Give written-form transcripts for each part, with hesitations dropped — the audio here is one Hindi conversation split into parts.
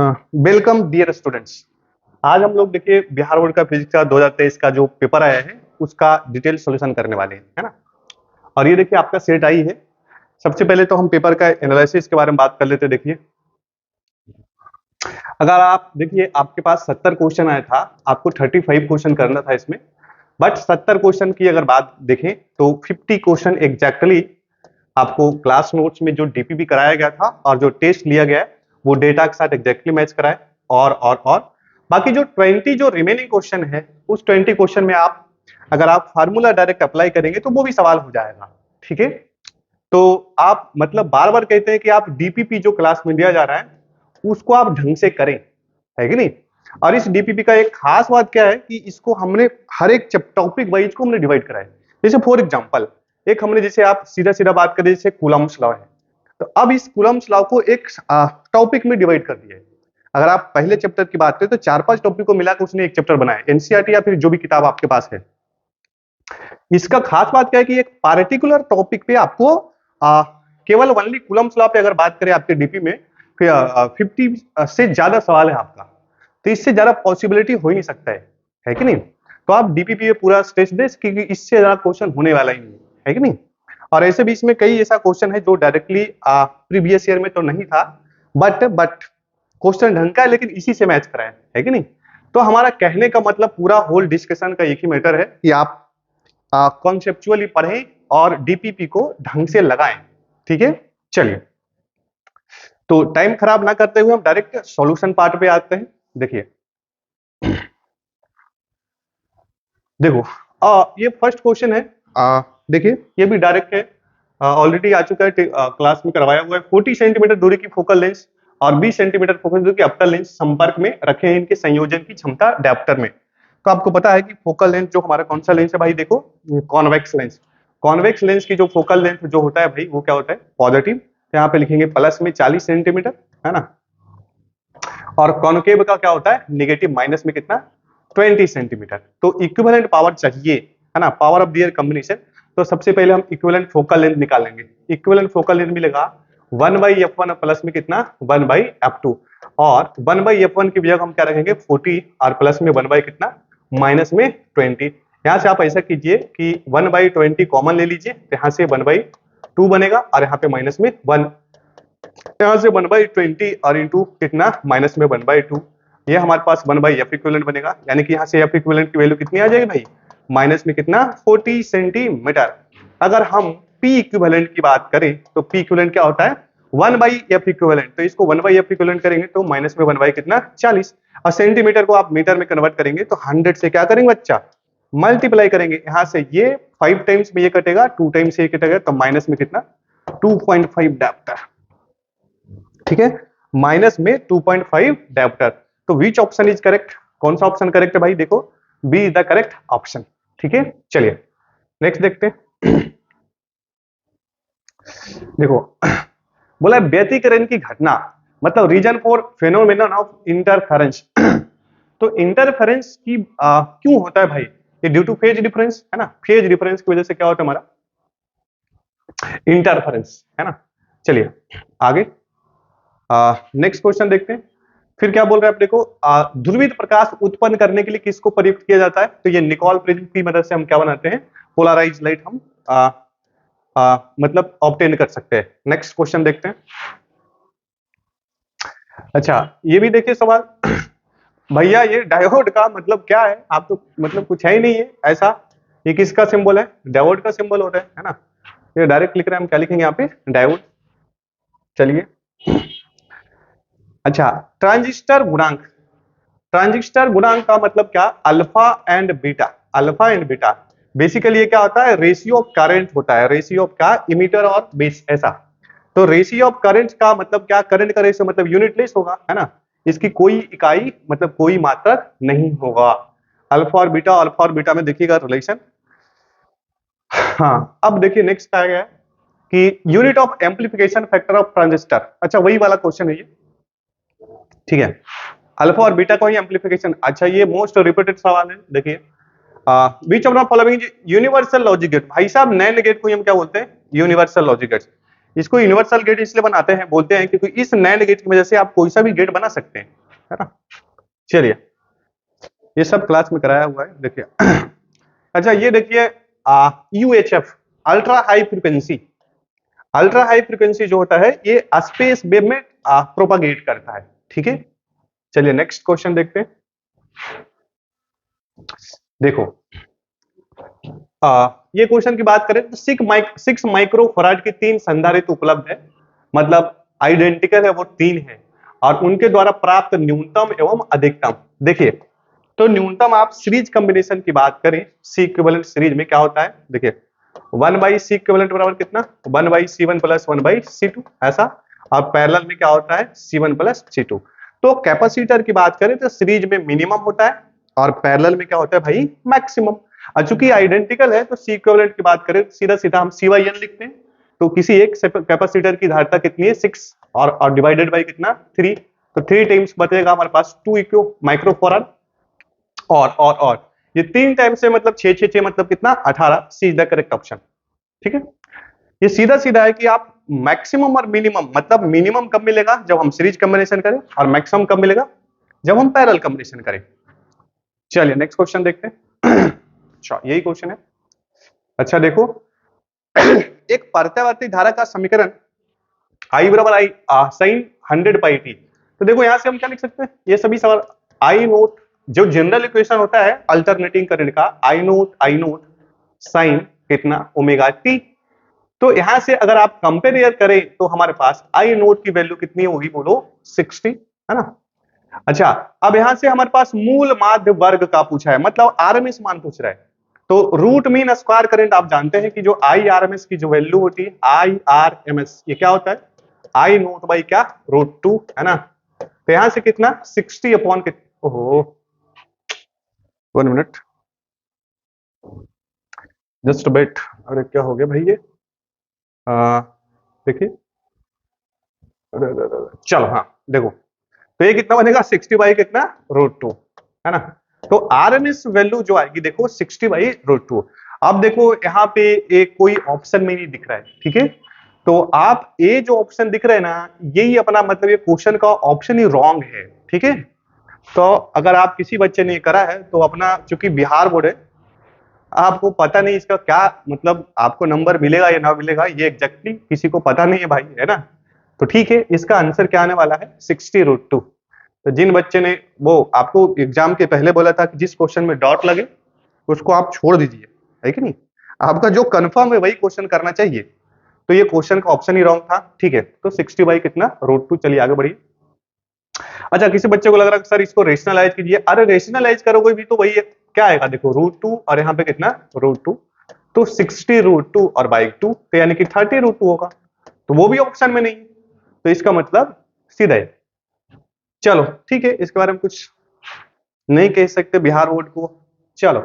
हाँ, वेलकम डियर स्टूडेंट्स। आज हम लोग देखिए बिहार बोर्ड का फिजिक्स का 2023 का जो पेपर आया है उसका डिटेल सॉल्यूशन करने वाले हैं, है ना। और ये देखिए आपका सेट आई है। सबसे पहले तो हम पेपर का एनालिसिस के बारे में बात कर लेते हैं। देखिए, अगर आप देखिए आपके पास 70 क्वेश्चन आया था, आपको 35 क्वेश्चन करना था इसमें। बट 70 क्वेश्चन की अगर बात देखें तो 50 क्वेश्चन एग्जैक्टली आपको क्लास नोट्स में जो डीपीपी कराया गया था और जो टेस्ट लिया गया है वो डेटा के साथ एग्जैक्टली मैच कराए। और बाकी जो 20 जो रिमेनिंग क्वेश्चन है उस 20 क्वेश्चन में आप अगर आप फार्मूला डायरेक्ट अप्लाई करेंगे तो वो भी सवाल हो जाएगा। ठीक है, तो आप मतलब बार बार कहते हैं कि आप डीपीपी जो क्लास में दिया जा रहा है उसको आप ढंग से करें, है कि नहीं। और इस डीपीपी का एक खास बात क्या है कि इसको हमने हर एक टॉपिक वाइज को हमने डिवाइड करा है। जैसे फॉर एग्जांपल एक हमने जैसे आप सीधा सीधा बात करें जैसे कूलम्ब्स लॉ है, तो अब इस कूलम्ब्स लॉ को एक टॉपिक में डिवाइड कर दिया है। अगर आप पहले चैप्टर की बात करें तो 4-5 टॉपिक को मिलाकर उसने एक चैप्टर बनाया, एनसीईआरटी या फिर जो भी किताब आपके पास है। इसका खास बात क्या है कि एक पार्टिकुलर टॉपिक पे आपको केवल ओनली कूलम्ब्स लॉ पे अगर बात करें आपके डीपी में 50 से ज्यादा सवाल है आपका, तो इससे ज्यादा पॉसिबिलिटी हो ही नहीं सकता है कि नहीं। तो आप डीपीपी में पूरा स्ट्रेस दें क्योंकि इससे ज्यादा क्वेश्चन होने वाला ही नहीं है कि नहीं। और ऐसे भी इसमें कई ऐसा क्वेश्चन है जो डायरेक्टली प्रीवियस ईयर में तो नहीं था, बट क्वेश्चन ढंग का है लेकिन इसी से मैच कराया है कि नहीं। तो हमारा कहने का मतलब पूरा होल डिस्कशन का एक ही मैटर है कि आप कॉन्सेप्चुअली पढ़ें और डीपीपी को ढंग से लगाएं। ठीक है, चलिए तो टाइम खराब ना करते हुए हम डायरेक्ट सॉल्यूशन पार्ट पे आते हैं। देखिए देखो ये फर्स्ट क्वेश्चन है। देखिए ये भी डायरेक्ट है, ऑलरेडी आ चुका है, क्लास में करवाया हुआ है। 40 सेंटीमीटर दूरी की फोकल लेंस और 20 सेंटीमीटर फोकल दूरी की अप्टर लेंस संपर्क में रखे हैं, इनके संयोजन की क्षमता डायप्टर में। तो आपको पता है कि फोकल लेंथ जो हमारा कौन सा लेंस है भाई, देखो कॉन्वेक्स लेंस। कॉन्वेक्स लेंस की जो फोकल लेंथ जो होता है भाई वो क्या होता है, पॉजिटिव। यहाँ पे लिखेंगे प्लस में 40 सेंटीमीटर, है ना। और कॉनकेव का क्या होता है, नेगेटिव, माइनस में कितना, 20 सेंटीमीटर। तो इक्विवेलेंट पावर चाहिए, है ना, पावर ऑफ दियर कॉम्बिनेशन। तो सबसे पहले हम इक्विवेलेंट फोकल लेंथ निकालेंगे। इक्विवेलेंट फोकल लेंथ मिलेगा 1/f1 प्लस में कितना 1/f2, और 1/f1 की जगह हम क्या रखेंगे 40 और प्लस में 1 कितना माइनस में 20। यहाँ से आप ऐसा कीजिए कि 1/20 कॉमन ले लीजिए, यहाँ से 1/2 बनेगा और यहाँ पे माइनस में 1, यहाँ से 1/20 और इंटू कितना माइनस में 1/2। ये हमारे पास 1/f इक्विवेलेंट बनेगा, यानी कि यहाँ से f इक्विवेलेंट की वैल्यू कितनी आ जाएगी भाई, माइनस में कितना 40 सेंटीमीटर। अगर हम p इक्विवेलेंट की बात करें तो p इक्विवेलेंट क्या होता है 1/f इक्विवेलेंट, तो इसको 1/f इक्विवेलेंट करेंगे तो माइनस में 1 कितना 40, और सेंटीमीटर को आप मीटर में कन्वर्ट करेंगे तो 100 से क्या करेंगे बच्चा, मल्टीप्लाई करेंगे। यहाँ से ये 5 टाइम्स में ये कटेगा, 2 टाइम्स से ये कटेगा, तो माइनस में कितना 2.5 डायप्टर। ठीक है, माइनस में 2.5 डायप्टर। तो विच ऑप्शन इज करेक्ट, कौन सा ऑप्शन करेक्ट है भाई, देखो B is the correct option. ठीक है, चलिए नेक्स्ट देखते हैं। देखो बोला व्यतिकरण की घटना, मतलब reason for phenomenon of interference. तो इंटरफेरेंस की क्यों होता है भाई, ये ड्यू टू फेज डिफरेंस, है ना। फेज डिफरेंस की वजह से क्या होता है हमारा इंटरफेरेंस, है ना। चलिए आगे नेक्स्ट क्वेश्चन देखते हैं। फिर क्या बोल रहे हैं आप, देखो ध्रुवित प्रकाश उत्पन्न करने के लिए किसको प्रयुक्त किया जाता है, तो ये निकोल प्रिज्म की मदद से हम क्या बनाते हैं, पोलराइज लाइट हम मतलब ऑब्टेन कर सकते हैं। नेक्स्ट क्वेश्चन देखते हैं। अच्छा ये भी देखिए सवाल, भैया ये डायोड का मतलब क्या है, आप तो मतलब कुछ है ही नहीं है ऐसा, ये किसका सिंबल है, डायोड का सिंबल होता है ना। ये डायरेक्ट लिख रहे हैं हम, क्या लिखेंगे यहाँ पे डायोड। चलिए अच्छा ट्रांजिस्टर गुणांक, ट्रांजिस्टर गुणांक का मतलब क्या, alpha and beta. Alpha and beta basically ये क्या होता है, रेशियो ऑफ करंट होता है, रेशियो ऑफ क्या, इमीटर और बेस, ऐसा। तो रेशियो ऑफ करंट का मतलब क्या, करंट का रेशियो मतलब यूनिटलेस होगा, है ना। इसकी कोई इकाई मतलब कोई मात्रक नहीं होगा। अल्फा और बीटा में देखिएगा रिलेशन। हाँ अब देखिए नेक्स्ट आ गया कि unit of amplification factor of transistor. अच्छा वही वाला क्वेश्चन है ये, ठीक है। अल्फा और बीटा को ही एम्पलीफिकेशन, अच्छा ये मोस्ट रिपीटेड सवाल है। देखिए which of following universal logic gate, भाई साहब नैंड गेट को हम क्या बोलते हैं, यूनिवर्सल लॉजिक गेट। इसको यूनिवर्सल गेट इसलिए बनाते हैं, बोलते हैं क्योंकि इस नैंड गेट की वजह से आप कोई सा भी गेट बना सकते हैं, है ना। चलिए, ये सब क्लास में कराया हुआ है, देखिए। अच्छा ये देखिए, UHF ultra high frequency, ultra high frequency जो होता है ये स्पेस वेव में प्रोपागेट करता है, ठीक है। चलिए नेक्स्ट क्वेश्चन देखते हैं। देखो, ये क्वेश्चन की बात करें तो 6 माइक्रोफराड की 3 संधारित्र उपलब्ध है, मतलब आइडेंटिकल है, वो 3 है, और उनके द्वारा प्राप्त न्यूनतम एवं अधिकतम। देखिए, तो न्यूनतम आप सीरीज कॉम्बिनेशन की बात करें, सी इक्विवेलेंट सीरीज में क्या होता है, देखिए 1/C इक्विवेलेंट बराबर कितना, 1/C1 प्लस 1/C2 ऐसा, और पैरेलल में क्या होता है, C1 प्लस C2। तो कैपेसिटर की बात करें तो सीरीज में मिनिमम होता है और पैरेलल में क्या होता है भाई, मैक्सिमम। और चूंकि आइडेंटिकल है तो सी इक्विवेलेंट की बात करें सीधा सीधा हम C/N लिखते हैं। तो किसी एक कैपेसिटर की धारिता कितनी है, 6, और डिवाइडेड बाई कितना, 3, तो 3 टाइम्स बचेगा हमारे पास 2 माइक्रोफराड। और ये 3 टाइम से मतलब 6 मतलब कितना, 18। सी इज द करेक्ट ऑप्शन, ठीक है। ये सीधा सीधा है कि आप मैक्सिमम और मिनिमम, मतलब मिनिमम कब मिलेगा, जब हम सीरीज कॉम्बिनेशन करें, और मैक्सिमम कब मिलेगा, जब हम पैरेलल कॉम्बिनेशन करें। चलिए नेक्स्ट क्वेश्चन देखते हैं। अच्छा यही क्वेश्चन है। अच्छा देखो, एक प्रत्यावर्ती धारा का समीकरण I बराबर आई साइन 100πt। तो देखो यहां से हम क्या लिख सकते हैं, ये सभी सवाल आई नोट, जो जनरल इक्वेशन होता है अल्टरनेटिंग करंट का, आई नोट साइन कितना ओमेगा टी। तो यहां से अगर आप कंपेयर करें तो हमारे पास आई नोट की वैल्यू कितनी होगी, बोलो 60, है ना। अच्छा, अब यहां से हमारे पास मूल माध्य वर्ग का पूछा है, मतलब आरएमएस मान पूछ रहा है। तो रूट मीन स्क्वायर करंट आप जानते हैं कि जो आई आरएमएस की जो वैल्यू होती है, आई आर एम एस, ये क्या होता है, आई नोट बाई क्या, √2, है ना। तो यहां से कितना 60 अपॉन कितना, ओहो 1 मिनट जस्ट वेट, अरे क्या हो गया भाई ये, देखिए, चलो हाँ देखो, तो ये कितना बनेगा 60 बाई कितना, √2, है ना। तो आरएमएस वैल्यू जो आएगी देखो 60 बाई √2। अब देखो यहाँ पे एक कोई ऑप्शन में नहीं दिख रहा है, ठीक है। तो आप ये जो ऑप्शन दिख रहा है ना, यही अपना मतलब ये क्वेश्चन का ऑप्शन ही रॉन्ग है, ठीक है। तो अगर आप किसी बच्चे ने करा है तो अपना, चूंकि बिहार बोर्ड है, आपको पता नहीं इसका क्या मतलब, आपको नंबर मिलेगा या ना मिलेगा ये एग्जैक्टली किसी को पता नहीं है भाई, है ना। तो ठीक है, इसका आंसर क्या आने वाला है, 60√2। तो जिन बच्चे ने वो आपको एग्जाम के पहले बोला था कि जिस क्वेश्चन में डॉट लगे उसको आप छोड़ दीजिए, है कि नहीं, आपका जो कंफर्म है वही क्वेश्चन करना चाहिए। तो ये क्वेश्चन का ऑप्शन ही रॉन्ग था, ठीक है। तो 60 बाई कितना, √2। चलिए आगे बढ़िए। अच्छा, किसी बच्चे को लग रहा है सर इसको रेशनलाइज कीजिए, अरे रेशनलाइज करोगे भी तो वही है, क्या आएगा देखो, √2 और यहाँ पे कितना, √2, तो 60√2 और बाई 2, तो यानी कि 30√2 होगा। तो वो भी ऑप्शन में नहीं, तो इसका मतलब सीधा है। चलो ठीक है, इसके बारे में कुछ नहीं कह सकते बिहार बोर्ड को। चलो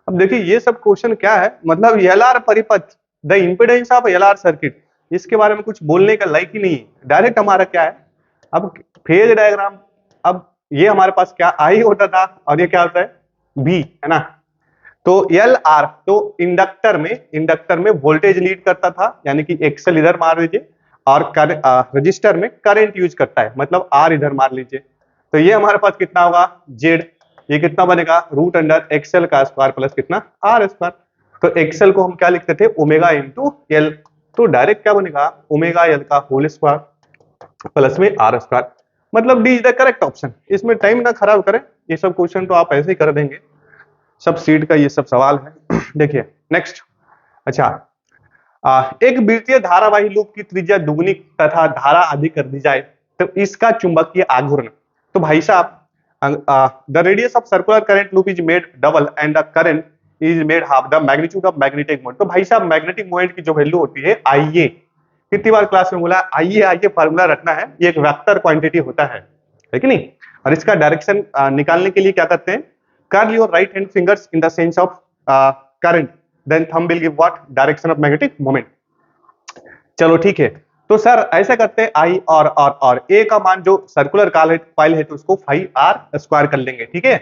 अब देखिए, ये सब क्वेश्चन क्या है, मतलब एलआर परिपथ, the impedance of LR circuit, इसके बारे में कुछ बोलने का लायक ही नहीं है। डायरेक्ट हमारा क्या है, अब फेज डायग्राम, अब ये हमारे पास क्या आई होता था और ये क्या होता है, बी, है ना। तो एल आर, तो इंडक्टर में वोल्टेज लीड करता था, यानी कि एक्सेल इधर मार लीजिए, और रजिस्टर में करंट यूज करता है, मतलब आर इधर मार लीजिए। तो ये हमारे पास कितना होगा, जेड, ये कितना बनेगा, √एक्सेल का स्क्वायर प्लस कितना, आर स्क्वायर। तो एक्सेल को हम क्या लिखते थे, ओमेगा इंटू एल, तो डायरेक्ट क्या बनेगा, ओमेगा एल का होल स्क्वायर प्लस में आर स्क्वायर, मतलब D is the correct option. इसमें टाइम ना खराब करें, ये सब क्वेश्चन तो आप ऐसे ही कर देंगे, सब सीट का ये सब सवाल है। देखिए नेक्स्ट। अच्छा, एक वृत्तीय धारावाही लूप की त्रिज्या दुगनी तथा धारा अधिक कर दी जाए तो इसका चुंबकीय आघूर्ण, तो भाई साहब the radius of circular current loop is made double and the current is made half the magnitude of magnetic moment. तो भाई साहब मैग्नेटिक मोमेंट की जो वैल्यू होती है आइए, कितनी बार क्लास में बोला आइए फार्मूला रखना है, ये एक वेक्टर क्वांटिटी होता है कि नहीं। और इसका डायरेक्शन निकालने के लिए क्या करते हैं, curl your right hand fingers in the sense of current, then thumb will give what, direction of magnetic moment. चलो ठीक है, तो सर ऐसा करते हैं आई और ए का मान जो सर्कुलर कॉइल है तो उसको 5r स्क्वायर कर लेंगे, ठीक है।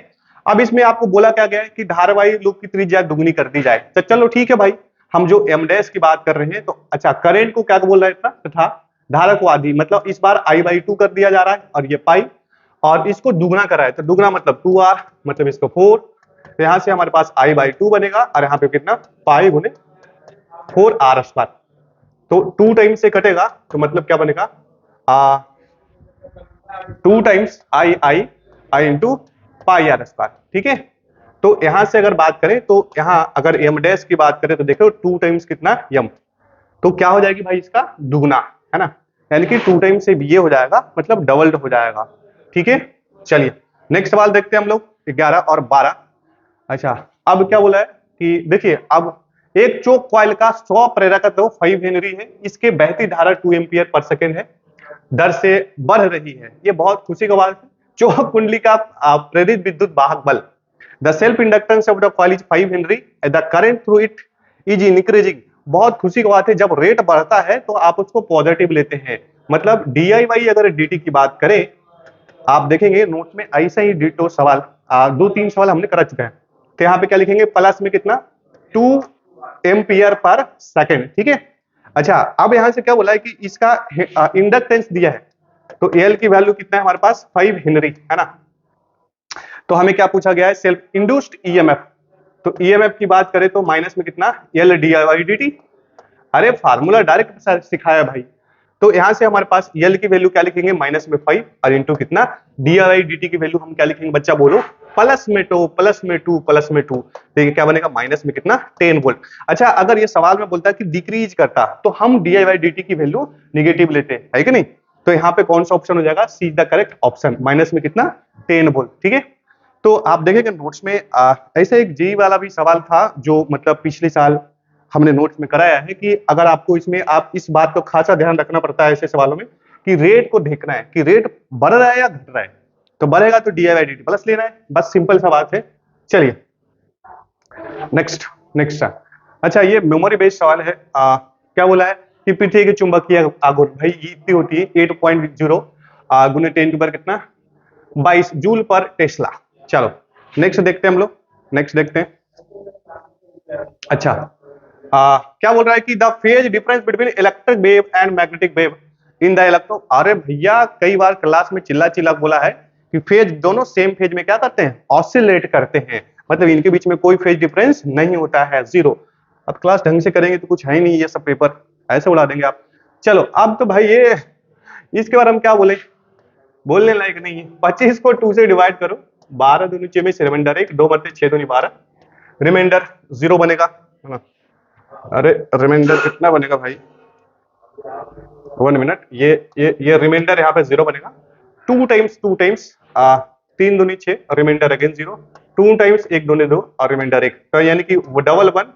अब इसमें आपको बोला क्या गया है कि धारावाही लूप की त्रिज्या दुगनी कर दी जाए, तो चलो ठीक है भाई, हम जो एम डैश की बात कर रहे हैं, तो अच्छा करंट को क्या बोल रहे थे तथा धारा को आधी, मतलब इस बार आई बाई 2 कर दिया जा रहा है और ये पाई, और इसको दुगना करा है तो दुगना मतलब 2r, मतलब इसको 4, तो यहां से हमारे पास आई बाई 2 बनेगा और यहाँ पे कितना पाई गुने 4r स्क्वायर, तो 2 टाइम से कटेगा तो मतलब क्या बनेगा 2 times I I I into pi R square, ठीक है। तो यहां से अगर बात करें तो यहां अगर एम डैश की बात करें तो देखो 2 टाइम्स कितना यम, तो क्या हो जाएगी भाई इसका दुगना, है ना, यानी कि 2 टाइम्स से ये हो जाएगा मतलब डबल्ड हो जाएगा, ठीक है। चलिए नेक्स्ट सवाल देखते हैं हम लोग 11 और 12। अच्छा अब क्या बोला है कि देखिए अब एक चोक कॉइल का 100 प्रेरकत्व 5 हेनरी है, इसके बहती धारा 2 एम्पियर पर सेकेंड है, दर से बढ़ रही है, ये बहुत खुशी का बात है। चोक कुंडली का प्रेरित विद्युत वाहक बल, the self inductance of the coil is 5 Henry, the current through it is increasing, बहुत खुशी की बात है, जब रेट बढ़ता है तो आप उसको पॉजिटिव लेते हैं, मतलब डी आई वाई अगर dt की बात करें, आप देखेंगे नोट में ऐसा ही डिटो सवाल 2-3 सवाल हमने करा चुके हैं, तो यहाँ पे क्या लिखेंगे प्लस में कितना 2 एम्पियर पर सेकेंड, ठीक है। अच्छा अब यहां से क्या बोला है कि इसका इंडक्टेंस दिया है, तो एल की वैल्यू कितना है हमारे पास 5 हेनरी, है ना, तो हमें क्या पूछा गया है सेल्फ इंड्यूस्ड ईएमएफ, तो ईएमएफ की बात करें तो माइनस में कितना L D I Y D T, अरे फार्मूला डायरेक्ट सिखाया भाई, तो यहां से हमारे पास एल की वैल्यू क्या लिखेंगे माइनस में 5 और इंटू कितना D I Y D T की वैल्यू हम क्या लिखेंगे बच्चा बोलो प्लस में 2 प्लस में 2 प्लस में 2, तो ये क्या बनेगा माइनस में कितना 10 वोल्ट। अच्छा अगर ये सवाल में बोलता है कि डिक्रीज करता तो हम D I Y D T की वैल्यू निगेटिव लेते हैं, है कि नहीं, तो यहाँ पे कौन सा ऑप्शन हो जाएगा see the correct option, minus में कितना 10 वोल्ट, ठीक है। तो आप देखेंगे नोट्स में ऐसे एक जी वाला भी सवाल था जो मतलब पिछले साल हमने नोट्स में कराया है कि अगर आपको इसमें आप इस बात को खासा ध्यान रखना पड़ता है ऐसे सवालों में कि रेट को देखना है कि रेट बढ़ रहा है या घट रहा है, तो बढ़ेगा तो D I by D T plus लेना है, बस सिंपल सा बात है। चलिए नेक्स्ट नेक्स्ट। अच्छा ये मेमोरी बेस्ड सवाल है, क्या बोला है कि पृथ्वी की चुंबकीय आघूर्ण भाई इतनी होती है 8.0 गुने 10 के ऊपर कितना 22 जूल पर टेस्ला। चलो नेक्स्ट देखते हैं हम लोग, नेक्स्ट देखते हैं। अच्छा क्या बोल रहा है कि the phase difference between electric wave and magnetic wave in the electro, अरे भैया कई बार क्लास में चिल्ला चिल्ला बोला है कि फेज दोनों सेम फेज में क्या करते हैं ऑसिलेट करते हैं, मतलब इनके बीच में कोई फेज डिफरेंस नहीं होता है जीरो। अब क्लास ढंग से करेंगे तो कुछ है ही नहीं, ये सब पेपर ऐसे उड़ा देंगे आप। चलो अब तो भाई ये इसके बारे में क्या बोले, बोलने लायक नहीं है। 25 को 2 से डिवाइड करो, 12 दूनी 6 में से रिमाइंडर 1, 2 बटे 6 दूनी 12, रिमाइंडर 0 बनेगा, है ना, अरे रिमाइंडर कितना बनेगा भाई 1 मिनट, ये रिमाइंडर यहाँ पे 0 बनेगा, 2 टाइम्स 3 दूनी 6 रिमाइंडर अगेन 0, 2 टाइम्स 1 दूनी 2 और रिमाइंडर 1, तो यानी कि डबल 1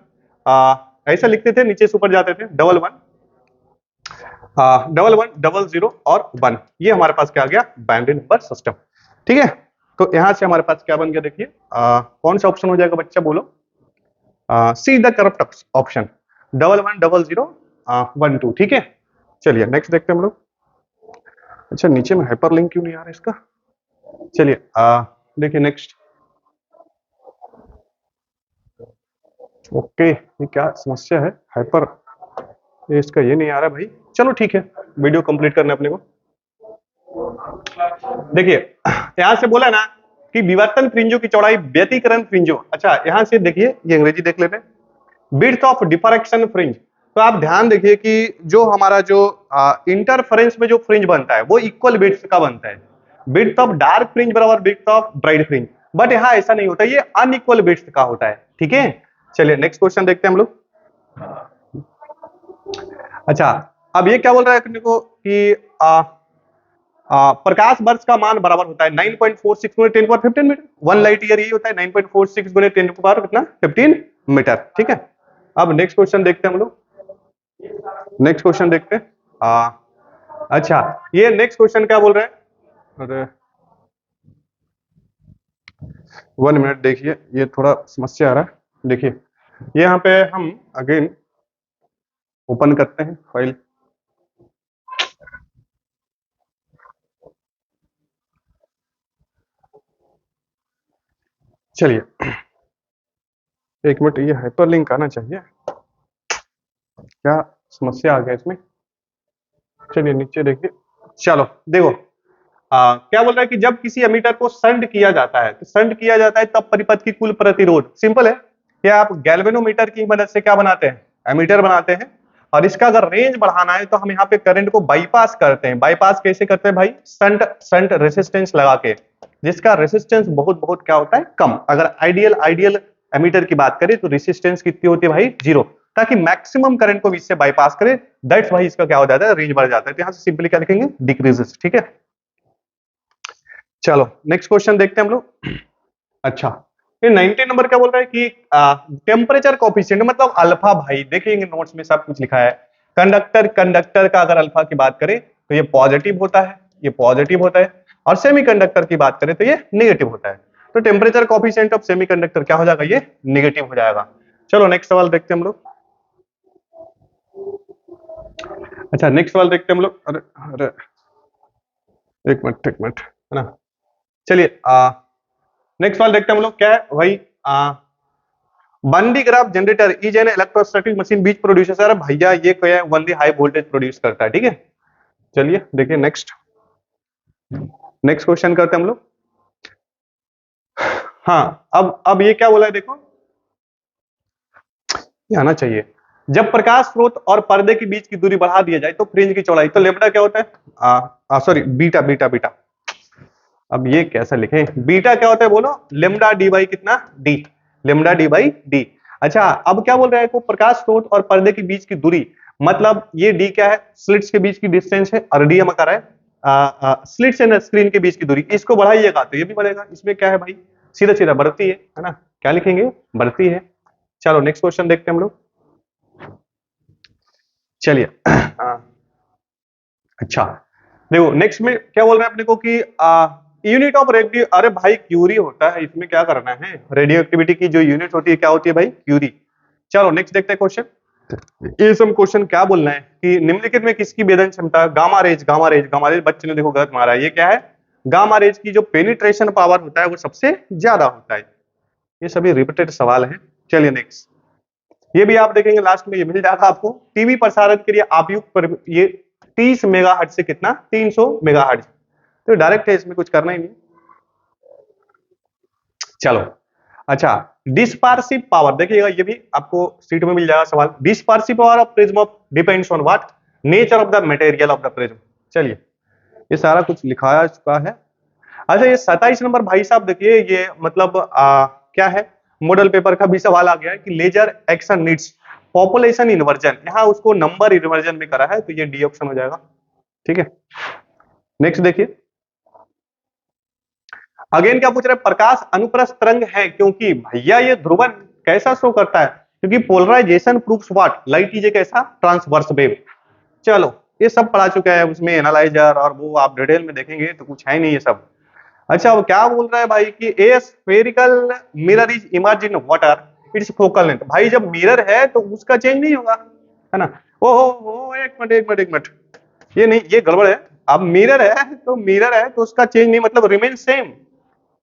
ऐसा लिखते थे नीचे से ऊपर जाते थे डबल 1 डबल 1 डबल 0 और 1, ये हमारे पास क्या आ गया बाइनरी नंबर सिस्टम, ठीक है। तो यहां से हमारे पास क्या बन गया देखिए कौन सा ऑप्शन हो जाएगा बच्चा बोलो, see the correct option double 1 double 0 1 2, ठीक है। चलिए नेक्स्ट देखते हैं हम लोग। अच्छा नीचे में हाइपर लिंक क्यों नहीं आ रहा है इसका, चलिए देखिए नेक्स्ट। ओके ये क्या समस्या है हाइपर, ये इसका ये नहीं आ रहा भाई, चलो ठीक है वीडियो कंप्लीट करना है अपने को। देखिए यहां से बोला ना कि विवर्तन फ्रिंजों की चौड़ाई व्यतिकरण फ्रिंजों, अच्छा यहां से देखिए ये अंग्रेजी देख लेते हैं विड्थ ऑफ डिफरेक्शन फ्रिंज, तो आप ध्यान देखिए कि जो हमारा जो इंटरफेरेंस में जो फ्रिंज बनता है वो इक्वल विड्थ का बनता है, विड्थ ऑफ डार्क फ्रिंज बराबर width of bright fringe, but यहाँ ऐसा नहीं होता, ये अनइक्वल विड्थ का होता है, ठीक है। चलिए नेक्स्ट क्वेश्चन देखते हैं हम लोग। अच्छा अब ये क्या बोल रहा है अपने को कि प्रकाश वर्ष का मान बराबर होता है 9.46 गुणे 10 पावर 15 मीटर, 1 लाइट ईयर यही होता है 9.46 गुणे 10 पावर कितना 15 मीटर, ठीक है। अब नेक्स्ट क्वेश्चन देखते हैं हम लोग, नेक्स्ट क्वेश्चन देखते हैं। अच्छा ये नेक्स्ट क्वेश्चन क्या बोल रहे हैं, अरे 1 मिनट देखिए ये थोड़ा समस्या आ रहा है, देखिए ये यहाँ पे हम अगेन ओपन करते हैं फाइल, चलिए 1 मिनट ये हाइपर लिंक आना चाहिए, क्या समस्या आ गया इसमें? चलिए नीचे देखिए। चलो देखो, क्या बोल रहा है कि जब किसी एमीटर को शंट किया जाता है, तो शंट किया जाता है तब परिपथ की कुल प्रतिरोध सिंपल है कि आप गैल्वेनोमीटर की मदद से क्या बनाते हैं, एमीटर बनाते हैं, और इसका अगर रेंज बढ़ाना है तो हम यहाँ पे करंट को बाईपास करते हैं। बाईपास कैसे करते हैं भाई? शंट शंट रेसिस्टेंस लगा के, जिसका रेसिस्टेंस बहुत बहुत क्या होता है, कम। अगर आइडियल आइडियल एमीटर की बात करें तो रेसिस्टेंस कितनी होती है भाई? 0, ताकि मैक्सिमम करंट को इससे बाईपास करे। दैट्स भाई इसका क्या हो जाता है, रेंज बढ़ जाता है। तो यहाँ से सिंपली क्या लिखेंगे, डिक्रीजेस। ठीक है, चलो नेक्स्ट क्वेश्चन देखते हैं हम लोग। अच्छा, ये 19 नंबर क्या बोल रहा है कि टेम्परेचर कोफिशिएंट मतलब अल्फा। भाई देखिए नोट्स में सब कुछ लिखा है। कंडक्टर कंडक्टर का अगर अल्फा की बात करें तो ये पॉजिटिव होता है, ये पॉजिटिव होता है, और सेमीकंडक्टर की बात करें तो ये नेगेटिव होता है। तो टेम्परेचर कोफिशिएंट ऑफ सेमीकंडक्टर क्या हो जाएगा, ये नेगेटिव हो जाएगा। चलो नेक्स्ट सवाल देखते हैं हम लोग। अच्छा नेक्स्ट सवाल देखते हैं हम लोग। अरे अरे एक मिनट है ना। चलिए नेक्स्ट सवाल देखते हैं हम लोग। क्या है भाई? Van de Graaff generator is an electrostatic machine which producer. अरे भैया ये क्या है, ओनली हाई वोल्टेज प्रोड्यूस करता है। ठीक है, चलिए देखिए नेक्स्ट नेक्स्ट क्वेश्चन करते हैं हम लोग। हाँ अब ये क्या बोला है देखो, ये आना चाहिए। जब प्रकाश स्रोत और पर्दे के बीच की दूरी बढ़ा दिया जाए तो फ्रिंज की चौड़ाई, तो लेमडा क्या होता है? Sorry beta beta beta. अब ये कैसा लिखें, बीटा क्या होता है बोलो? लेमडा डी बाई कितना, D, lambda D by D. अच्छा अब क्या बोल रहा है को, प्रकाश स्रोत और पर्दे के बीच की दूरी, मतलब ये डी क्या है, स्लिट्स के बीच की डिस्टेंस है, और डी हम कर रहा है स्लिट्स एंड स्क्रीन के बीच की दूरी। इसको बढ़ाइएगा तो ये भी बढ़ेगा। इसमें क्या है भाई, सीधा सीधा बढ़ती है ना। क्या लिखेंगे, बढ़ती है। चलो नेक्स्ट क्वेश्चन देखते हैं हम लोग। चलिए अच्छा देखो नेक्स्ट में क्या बोल रहे हैं अपने को कि यूनिट ऑफ रेडियो, अरे भाई क्यूरी होता है, इसमें क्या करना है, रेडियो एक्टिविटी की जो यूनिट होती है क्या होती है भाई, क्यूरी। चलो नेक्स्ट देखते हैं क्वेश्चन। ये सब क्वेश्चन क्या बोलना है कि निम्नलिखित में किसकी वेदन क्षमता, gamma rays, gamma rays, gamma rays, बच्चे ने देखो गलत मारा है। ये क्या है, गामा रेज की जो पेनिट्रेशन पावर होता है वो सबसे ज्यादा होता है। ये सभी रिपीटेड सवाल है। चलिए नेक्स्ट, ये भी आप देखेंगे लास्ट में, ये मिल जाएगा आपको। टीवी प्रसारण के लिए आपयुक्त पर ये 30 मेगाहर्ट्ज से कितना, 300 मेगाहर्ट्ज। तो डायरेक्ट है, इसमें कुछ करना ही नहीं। चलो अच्छा, डिस्पर्सिव पावर देखिएगा, ये भी आपको सीट में मिल जाएगा सवाल। Dispersive power of prism of depends on what, nature of the material of the prism. चलिए ये सारा कुछ लिखाया चुका है। अच्छा ये 27 नंबर भाई साहब देखिए, ये मतलब क्या है, मॉडल पेपर का भी सवाल आ गया है कि laser action needs population inversion, यहाँ उसको नंबर इन्वर्जन में करा है, तो ये डी ऑप्शन हो जाएगा। ठीक है, नेक्स्ट देखिए। अगेन क्या पूछ रहे हैं, प्रकाश अनुप्रस्थ तरंग है क्योंकि भैया ये ध्रुवन कैसा शो करता है, क्योंकि polarisation proofs what, light is कैसा, ट्रांसवर्स वेव। चलो ये सब पढ़ा चुका है, उसमें एनालाइजर और वो आप डिटेल में देखेंगे तो कुछ है नहीं ये सब। अच्छा अब क्या बोल रहा है भाई कि ए spherical mirror is emerge in water, it's focal length. भाई जब मिरर है तो उसका चेंज नहीं होगा, है ना। ओहो एक मिनट एक मिनट एक मिनट, ये नहीं, ये गड़बड़ है। अब मिरर है तो मिरर है तो उसका चेंज नहीं, मतलब रिमेन सेम,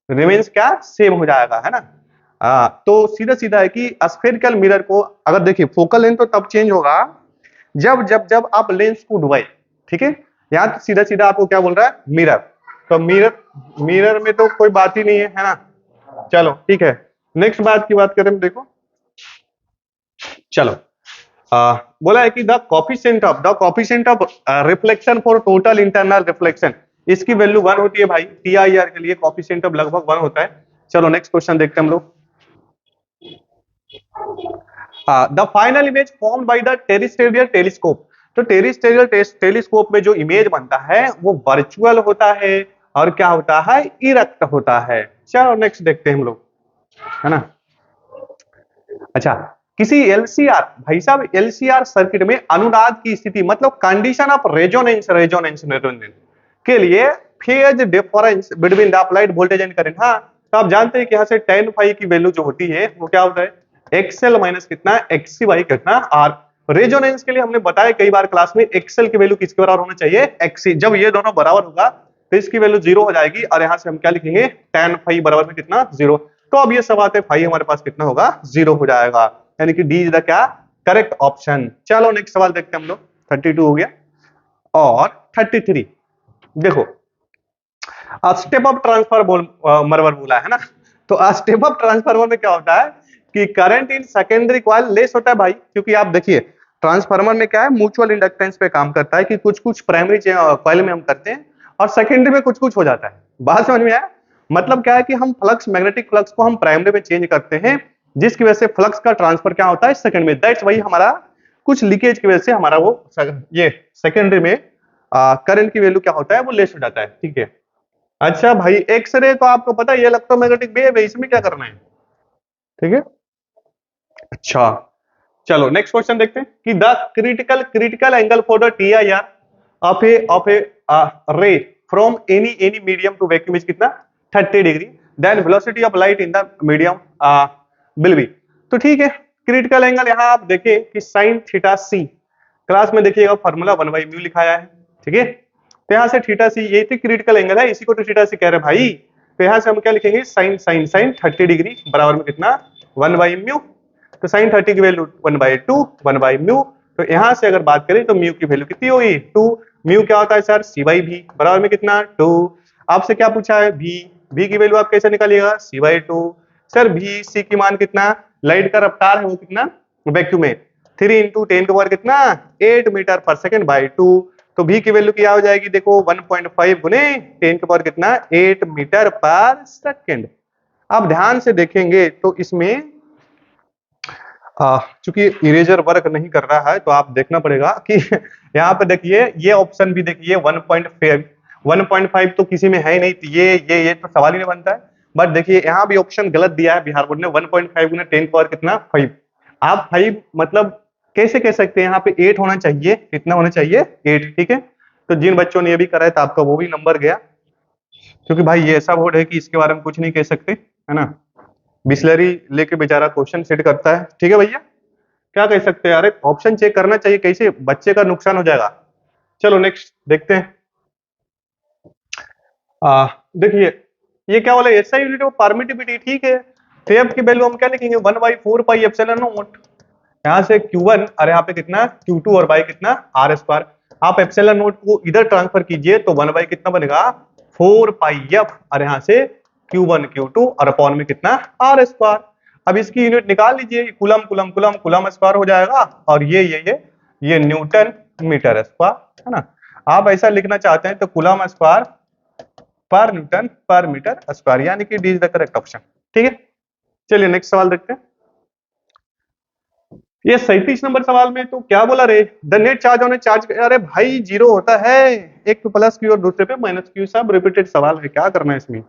रिमेन्स क्या, सेम हो जाएगा, है ना। तो सीधा सीधा है कि स्फेरिकल मिरर को अगर देखिए फोकल लेंथ तो तब चेंज होगा जब जब जब आप लेंस को डुबाए। ठीक है, यहाँ तो सीधा सीधा आपको क्या बोल रहा है, मिरर। तो मिरर मिरर में तो कोई बात ही नहीं है ना। चलो ठीक है, नेक्स्ट बात की बात करें देखो। चलो बोला है कि the coefficient of reflection for total internal reflection, इसकी वैल्यू 1 होती है भाई, टीआईआर के लिए कॉफिशिएंट ऑफ लगभग 1 होता है। चलो नेक्स्ट क्वेश्चन देखते हैं हम लोग। The final image formed by the terrestrial telescope, तो टेरिस्टेरियल टेलीस्कोप में जो इमेज बनता है वो वर्चुअल होता है और क्या होता है, इरेक्ट होता है। चलो नेक्स्ट देखते हैं हम लोग, है ना। अच्छा किसी एलसीआर, भाई साहब एलसीआर सर्किट में अनुनाद की स्थिति मतलब कंडीशन ऑफ रेजोनेंस के लिए phase difference between the applied voltage and current. हाँ तो आप जानते हैं कि यहाँ से tan फाई की वैल्यू जो होती है वो क्या होता है, एक्सएल माइनस कितना, एक्सी बाई कितना आर। रेजोनेंस के लिए हमने बताया कई बार क्लास में, एक्सएल की वैल्यू किसके बराबर होना चाहिए, एक्सी। जब ये दोनों बराबर होगा तो इसकी वैल्यू 0 हो जाएगी, और यहाँ से हम क्या लिखेंगे, tan फाई बराबर में कितना, 0। तो अब ये सब आते फाई हमारे पास कितना होगा, 0 हो जाएगा, यानी कि डी इज द क्या, करेक्ट ऑप्शन। चलो नेक्स्ट सवाल देखते हैं हम लोग। 32 हो गया और 33। देखो स्टेप अप ट्रांसफार्मर बोला है ना, तो स्टेप अप ट्रांसफार्मर में क्या होता है कि current in secondary coil less होता है भाई, क्योंकि आप देखिए ट्रांसफार्मर में क्या है, म्यूचुअल इंडक्टेंस पे काम करता है कि कुछ कुछ प्राइमरी कॉइल में हम करते हैं और सेकेंडरी में कुछ कुछ हो जाता है। बात समझ में आया? मतलब क्या है कि हम फ्लक्स, मैग्नेटिक फ्लक्स को हम प्राइमरी में चेंज करते हैं, जिसकी वजह से फ्लक्स का ट्रांसफर क्या होता है सेकंड में। दैट्स वही हमारा कुछ लीकेज की वजह से हमारा वो ये सेकेंडरी में करंट की वैल्यू क्या होता है, वो लेस हो जाता है। ठीक है। अच्छा भाई, एक्सरे तो आपको पता है ये इलेक्ट्रोमैग्नेटिक वेव है, इसमें क्या करना है? ठीक है। अच्छा चलो नेक्स्ट क्वेश्चन देखते हैं कि the critical angle for the TIR of a ray from any medium to vacuum is कितना? 30 degree. Then velocity of light in the medium will be. तो ठीक है, क्रिटिकल एंगल यहां आप देखिए कि साइन थीटा सी, क्लास में देखिएगा फॉर्मूला 1/μ लिखाया है। ठीक है, तो यहां से थीटा सी ये तो क्रिटिकल एंगल है, इसी को तो थीटा सी कह रहे हैं भाई। तो यहां से हम क्या लिखेंगे, साइन साइन साइन 30 डिग्री बराबर में कितना? 1/μ। तो साइन 30 की वैल्यू 1/2 1/μ। तो यहां से अगर बात करें तो म्यू की वैल्यू कितनी होगी? 2। म्यू क्या होता है सर? c/v बराबर में कितना? 2। आपसे क्या पूछा है? v की वैल्यू आप कैसे निकालिएगा? c/2। सर v c की मान कितना? लाइट का रफ्तार है वो कितना वैक्यूम में? 3 × 10 के पावर कितना? 8 मीटर पर सेकंड बाई 2। तो v की वैल्यू क्या हो जाएगी? देखो 1.5 गुने 10 के पावर कितना? 8 मीटर पर सेकंड। आप ध्यान से देखेंगे तो इसमें चूंकि इरेजर वर्क नहीं कर रहा है तो आप देखना पड़ेगा कि यहाँ पे देखिए ये ऑप्शन भी देखिए 1.5 तो किसी में है नहीं, तो ये तो सवाल ही नहीं बनता है। बट देखिए यहाँ भी ऑप्शन गलत दिया है बिहार बोर्ड ने, 1.5 गुना 10 पावर कितना? 5। आप 5 मतलब कैसे कह सकते हैं? यहाँ पे 8 होना चाहिए। कितना होना चाहिए? 8। ठीक है, तो जिन बच्चों ने ये भी करा है तो आपका वो भी नंबर गया, क्योंकि भाई ये ऐसा बोर्ड है कि इसके बारे में कुछ नहीं कह सकते, है ना। बिस्लरी लेके बेचारा क्वेश्चन सेट करता है। ठीक है भैया, क्या कह सकते हैं? अरे ऑप्शन चेक करना चाहिए, कैसे बच्चे का नुकसान हो जाएगा। चलो नेक्स्ट देखते हैं। देखिए ये क्या बोला? SI unit of permittivity. ठीक है, तो एफ की वैल्यू हम क्या लिखेंगे? 1/4 पाई एप्सिलॉन नॉट। यहाँ से Q1 और यहाँ पे कितना? Q2 और बाई कितना? R square. आप एप्सिलॉन नॉट को इधर ट्रांसफर कीजिए तो 1 बाई कितना बनेगा? 4 पाई एफ, और यहाँ से Q1 Q2 और अपॉन में कितना? R square. अब इसकी यूनिट निकाल लीजिए, coulomb coulomb coulomb coulomb square हो जाएगा, और ये न्यूटन मीटर स्क्वायर, है ना। आप ऐसा लिखना चाहते हैं तो कुलम स्क्वायर पर न्यूटन पर मीटर स्क्वायर, यानी कि D is the correct option. ठीक है, चलिए नेक्स्ट सवाल देखते हैं। ये 37 नंबर सवाल में तो क्या बोला रे? The net charge on A charge, अरे भाई जीरो होता है, एक पे प्लस क्यू और दूसरे पे माइनस क्यू। सब रिपीटेड सवाल है, क्या करना है इसमें।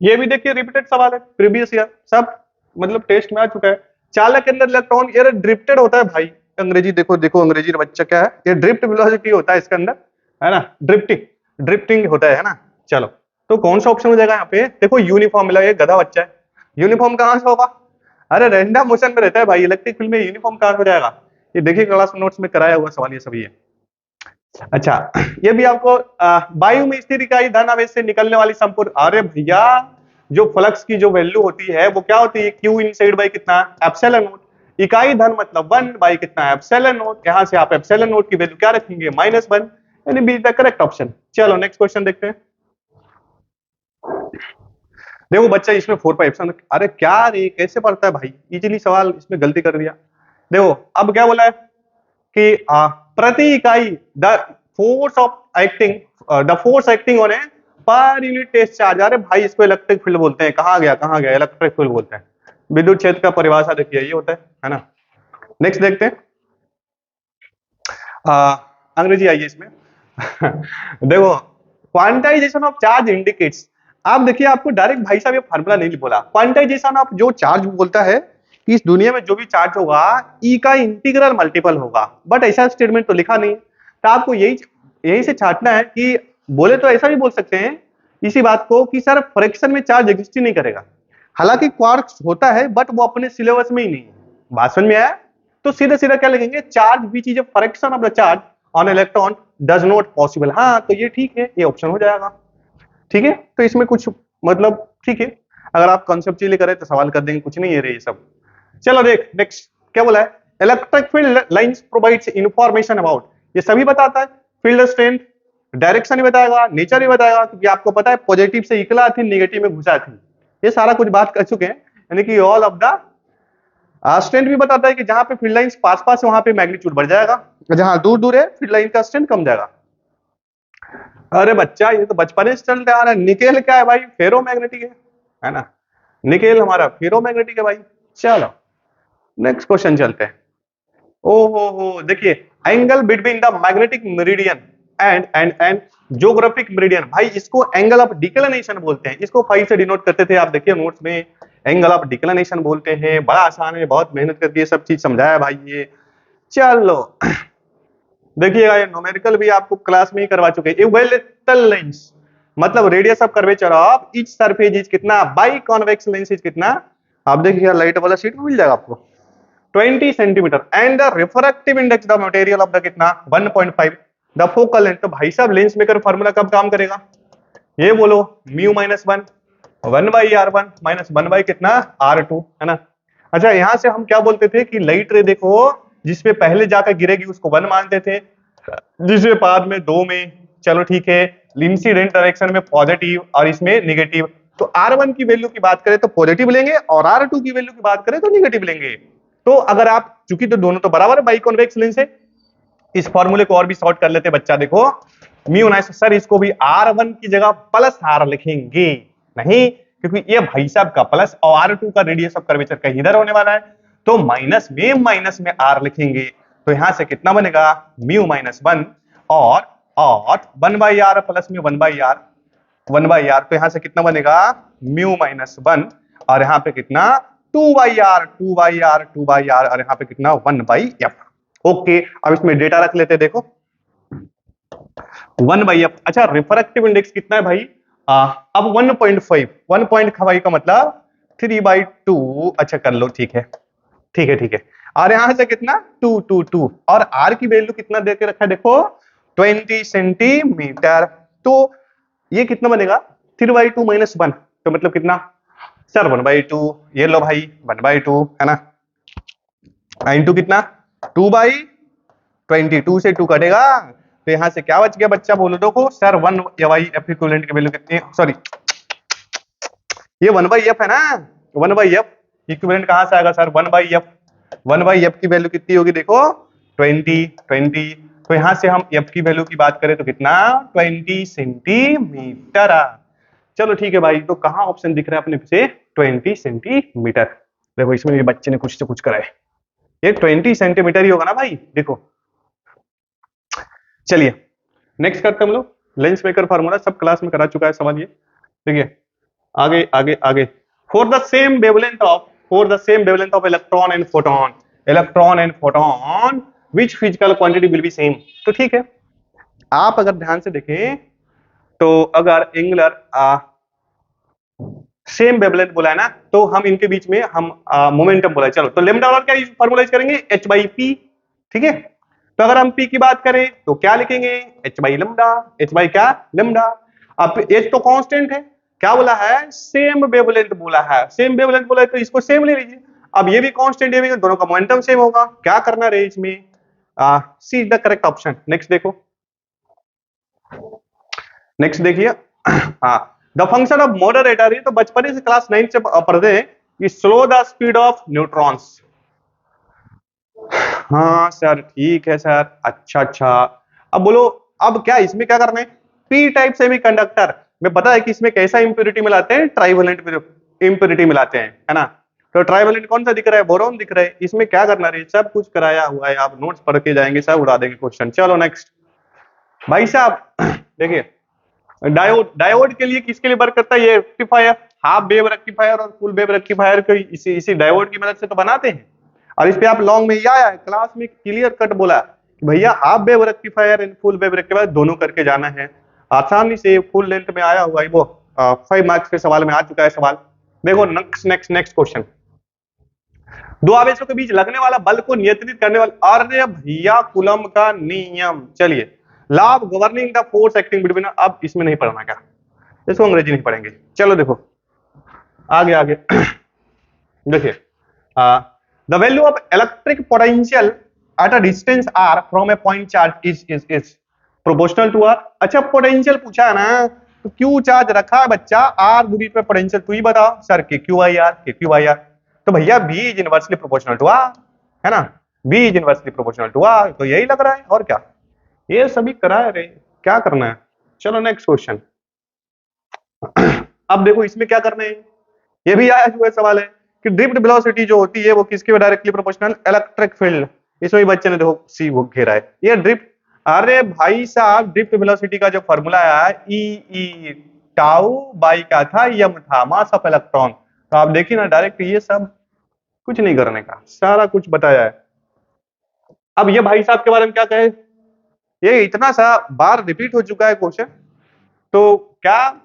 ये भी देखिए रिपीटेड सवाल है, प्रीवियस ईयर सब मतलब टेस्ट में आ चुका है। चालक के अंदर इलेक्ट्रॉन ये ड्रिफ्टेड होता है भाई। अंग्रेजी देखो देखो, अंग्रेजी बच्चा क्या है, ये ड्रिफ्ट वेलोसिटी होता है इसके अंदर, है ना। ड्रिफ्टिंग होता है ना। चलो तो कौन सा ऑप्शन हो जाएगा यहाँ पे? देखो यूनिफॉर्म मिला, ये गधा बच्चा है, यूनिफॉर्म कहां से होगा? अरे रैंडम मोशन में रहता है भाई, इलेक्ट्रिक फील्ड में यूनिफॉर्म कहां हो जाएगा? ये देखिए क्लास नोट्स में कराया हुआ सवाल ये सभी है। अच्छा ये भी आपको वायु में स्थिर इकाई धन आवेश से निकलने वाली संपूर्ण, अरे भैया जो फ्लक्स की जो वैल्यू होती है वो क्या होती है? क्यू इनसाइड बाई कितना? Epsilon not. इकाई धन मतलब 1 बाई कितना? Epsilon not. यहां से आप एप्सिलॉन नॉट की वैल्यू क्या रखेंगे? -1, यानी बी द करेक्ट ऑप्शन। चलो नेक्स्ट क्वेश्चन देखते हैं। देखो बच्चा इसमें 4 पाई एप्सिलॉन, अरे क्या रे कैसे पढ़ता है भाई, इजीली सवाल इसमें गलती कर दिया। देखो अब क्या बोला है कि प्रति इकाई the force acting on a per unit test charge. अरे भाई इसको इलेक्ट्रिक फील्ड बोलते हैं। कहाँ गया इलेक्ट्रिक फील्ड बोलते हैं। विद्युत क्षेत्र का परिभाषा देखिए ये होता है ना। नेक्स्ट देखते हैं, अंग्रेजी आइए इसमें। देखो क्वांटाइजेशन ऑफ चार्ज इंडिकेट्स, आप देखिए आपको डायरेक्ट भाई साहब ये फार्मूला नहीं बोला। क्वांटाइजेशन ऑफ जो चार्ज बोलता है कि इस दुनिया में जो भी चार्ज होगा ई का इंटीग्रल मल्टीपल होगा, बट ऐसा स्टेटमेंट तो लिखा नहीं। तो आपको यही से छांटना है कि बोले तो ऐसा भी बोल सकते हैं इसी बात को कि सर फ्रैक्शन में चार्ज एग्जिस्ट ही नहीं करेगा। हालांकि क्वार्क्स होता है बट वो अपने सिलेबस में ही नहीं है। बात समझ में आया? तो सीधा सीधा क्या लिखेंगे? Charge which is a fraction of the charge on electron does not possible. हाँ तो ये ठीक है, ये ऑप्शन हो जाएगा। ठीक है, तो इसमें कुछ मतलब ठीक है, अगर आप कॉन्सेप्चुअली करें तो सवाल कर देंगे, कुछ नहीं है रे ये सब। चलो देख नेक्स्ट क्या बोला है, electric field lines provides information about, ये सभी बताता है, फील्ड स्ट्रेंथ, डायरेक्शन भी बताएगा, नेचर भी बताएगा, क्योंकि आपको पता है पॉजिटिव से निकला थी, नेगेटिव में घुसा थी, ये सारा कुछ बात कर चुके हैं, यानी कि ऑल ऑफ द स्ट्रेंथ भी बताता है कि जहां पे फील्ड लाइंस पास पास है वहां पे मैग्नीट्यूड बढ़ जाएगा, जहां दूर दूर है फील्ड लाइन का स्ट्रेंथ कम जाएगा। अरे बच्चा ये तो बचपन से चलते आ रहा है, निकेल क्या है भाई, फेरोमैग्नेटिक है ना, निकेल हमारा फेरोमैग्नेटिक है भाई। चलो नेक्स्ट क्वेश्चन चलते हैं। हो देखिए, angle between the magnetic meridian and geographic meridian, भाई इसको एंगल ऑफ डिक्लिनेशन बोलते हैं, इसको 5 से डिनोट करते थे आप, देखिए नोट्स में एंगल ऑफ डिक्लिनेशन बोलते हैं, बड़ा आसान है, बहुत मेहनत करके ये सब चीज समझाया भाई ये। चलो देखिएगा, ये न्यूमेरिकल भी आपको क्लास में ही करवा चुके हैं। इक्विलेटरल लेंस मतलब radius of curvature of each surface is कितना, बाई कॉन्वेक्स लेंस इज कितना, आप देखिए लाइट वाला शीट में मिल जाएगा आपको 20 centimetre, and the refractive index the material of the कितना 1.5, द फोकल लेंथ। तो भाई साहब लेंस मेकर फार्मूला कब काम करेगा, ये बोलो, म्यू माइनस 1 1/r1 माइनस 1 कितना r2, है ना। अच्छा यहां से हम क्या बोलते थे कि लाइट रे देखो जिसपे पहले जाकर गिरेगी उसको 1 मानते थे, जिसमें बाद में 2 में, चलो ठीक है, इंसिडेंट डायरेक्शन में पॉजिटिव और इसमें निगेटिव, तो r1 की वैल्यू की बात करें तो पॉजिटिव लेंगे और r2 की वैल्यू की बात करें तो निगेटिव लेंगे। तो अगर आप, चूंकि तो दोनों तो बराबर बाई कॉन्वेक्स लेंस है, इस फॉर्मूले को और भी शॉर्ट कर लेते बच्चा, देखो म्यू नाइस, सर इसको भी r1 की जगह प्लस r लिखेंगे, नहीं क्योंकि ये भाई साहब का प्लस और r2 का रेडियस ऑफ कर्वेचर का इधर होने वाला है, तो माइनस में r लिखेंगे, तो यहां से कितना बनेगा म्यू माइनस 1 और 1/r प्लस में 1/r, तो यहां से कितना बनेगा म्यू माइनस 1 और यहाँ पे कितना 2/r और यहाँ पे कितना 1/f। ओके अब इसमें डेटा रख लेते हैं, देखो 1/f। अच्छा रिफ्रैक्टिव इंडेक्स कितना है भाई, अब 1.5 का मतलब 3/2, अच्छा कर लो, ठीक है ठीक है, और यहां से कितना 2 और r की वैल्यू कितना दे के रखा है, देखो 20 सेंटीमीटर, तो ये कितना बनेगा 3/2 माइनस 1, तो मतलब कितना सर 1/2, ये लो भाई 1/2 है ना, इंटू कितना 2/22 से 2 कटेगा, तो यहां से क्या बच गया बच्चा बोलो, देखो सर 1/f इक्विवेलेंट की वैल्यू कितनी, सॉरी ये 1/f है ना, 1/f इक्विवेलेंट कहां से आएगा सर 1/f की वैल्यू कितनी होगी, देखो 20, तो यहां से हम f की वैल्यू की बात करें तो कितना 20 सेंटीमीटर। चलो ठीक है भाई, तो कहां ऑप्शन दिख रहा है अपने से 20 सेंटीमीटर, देखो इसमें ये बच्चे ने कुछ से कुछ कराए, ये 20 सेंटीमीटर ही होगा ना भाई, देखो। चलिए नेक्स्ट करते हम लोग, लेंस मेकर फार्मूला सब क्लास में करा चुका है, समझिए, ठीक है। आगे आगे आगे, for the same wavelength of electron and photon which physical quantity will be same, तो ठीक है, आप अगर ध्यान से देखें तो अगर एंगुलर सेम वेवलेंथ बोला है ना, तो हम इनके बीच में हम मोमेंटम बोला है, चलो तो लेमडा और क्या फॉर्मूलाइज करेंगे h/p, ठीक है। तो अगर हम p की बात करें तो क्या लिखेंगे h/लैम्डा, क्या लैम्डा, अब h तो कांस्टेंट है, क्या बोला है सेम वेवलेंथ बोला है, सेम वेवलेंथ बोला है तो इसको सेम ले लीजिए, अब ये भी कांस्टेंट, ये भी, दोनों का मोमेंटम सेम होगा, क्या करना रहे इसमें, C is the correct option. Next देखो, नेक्स्ट देखिए, हाँ द फंक्शन ऑफ मॉडरेटर, ये तो बचपन से क्लास 9 से पढ़ते हैं कि slow the speed of neutrons, हाँ सर ठीक है सर, अच्छा, अब बोलो अब क्या इसमें क्या करना है, पी टाइप सेमीकंडक्टर में पता है कि इसमें कैसा इंप्योरिटी मिलाते हैं, ट्राइवेलेंट इंप्योरिटी मिलाते हैं, है ना, तो ट्राइवेलेंट कौन सा दिख रहा है, बोरॉन दिख रहा है, इसमें क्या करना है, सब कुछ कराया हुआ है, आप नोट्स पढ़ के जाएंगे सब उड़ा देंगे क्वेश्चन। चलो नेक्स्ट भाई साहब, देखिए डायोड के लिए किसके लिए वर्क करता है, ये रेक्टिफायर, हाफ वेव रेक्टिफायर और फुल वेव रेक्टिफायर को इसी डायोड की मदद से तो बनाते हैं, और इस पे आप लॉन्ग में ये आया है क्लास में क्लियर कट बोला कि भैया half wave rectifier and full wave rectifier दोनों करके जाना है, आसानी से फुल लेंथ में आया हुआ है, वो 5 मार्क्स के सवाल में आ चुका है सवाल। देखो नेक्स्ट क्वेश्चन, दो आवेशों के बीच लगने वाला बल को नियंत्रित करने वाला, अरे भैया कूलम का नियम, चलिए law of governing the force acting between, अब इसमें नहीं पढ़ना क्या, इसको अंग्रेजी नहीं पढ़ेंगे, चलो देखो आगे देखिए the value of electric potential at a distance r from a point charge is proportional to r। अच्छा पोटेंशियल पूछा है ना, तो क्यू चार्ज रखा है बच्चा, r दूरी पे पोटेंशियल तू ही बताओ sir, K Q I R, K Q I R, तो भैया b is inversely proportional to r, है ना, b is inversely proportional to r, तो यही लग रहा है और क्या, ये सभी कराए रे, क्या करना है। चलो नेक्स्ट क्वेश्चन। अब देखो इसमें क्या करना है, ये भी आया हुआ सवाल है कि ड्रिफ्ट वेलोसिटी जो होती है वो किसके डायरेक्टली प्रोपोर्शनल, इलेक्ट्रिक फील्ड। इसमें भी बच्चे ने देखो सी वो घेरा है, ये ड्रिफ्ट, अरे भाई साहब ड्रिफ्ट वेलोसिटी का जो फॉर्मूला है ई ई टाउ बाई क्या था, यम था, मास ऑफ इलेक्ट्रॉन। तो आप देखिए ना डायरेक्ट ये सब कुछ नहीं करने का, सारा कुछ बताया है। अब ये भाई साहब के बारे में क्या कहे, ये इतना सा बार रिपीट हो चुका है क्वेश्चन, तो क्या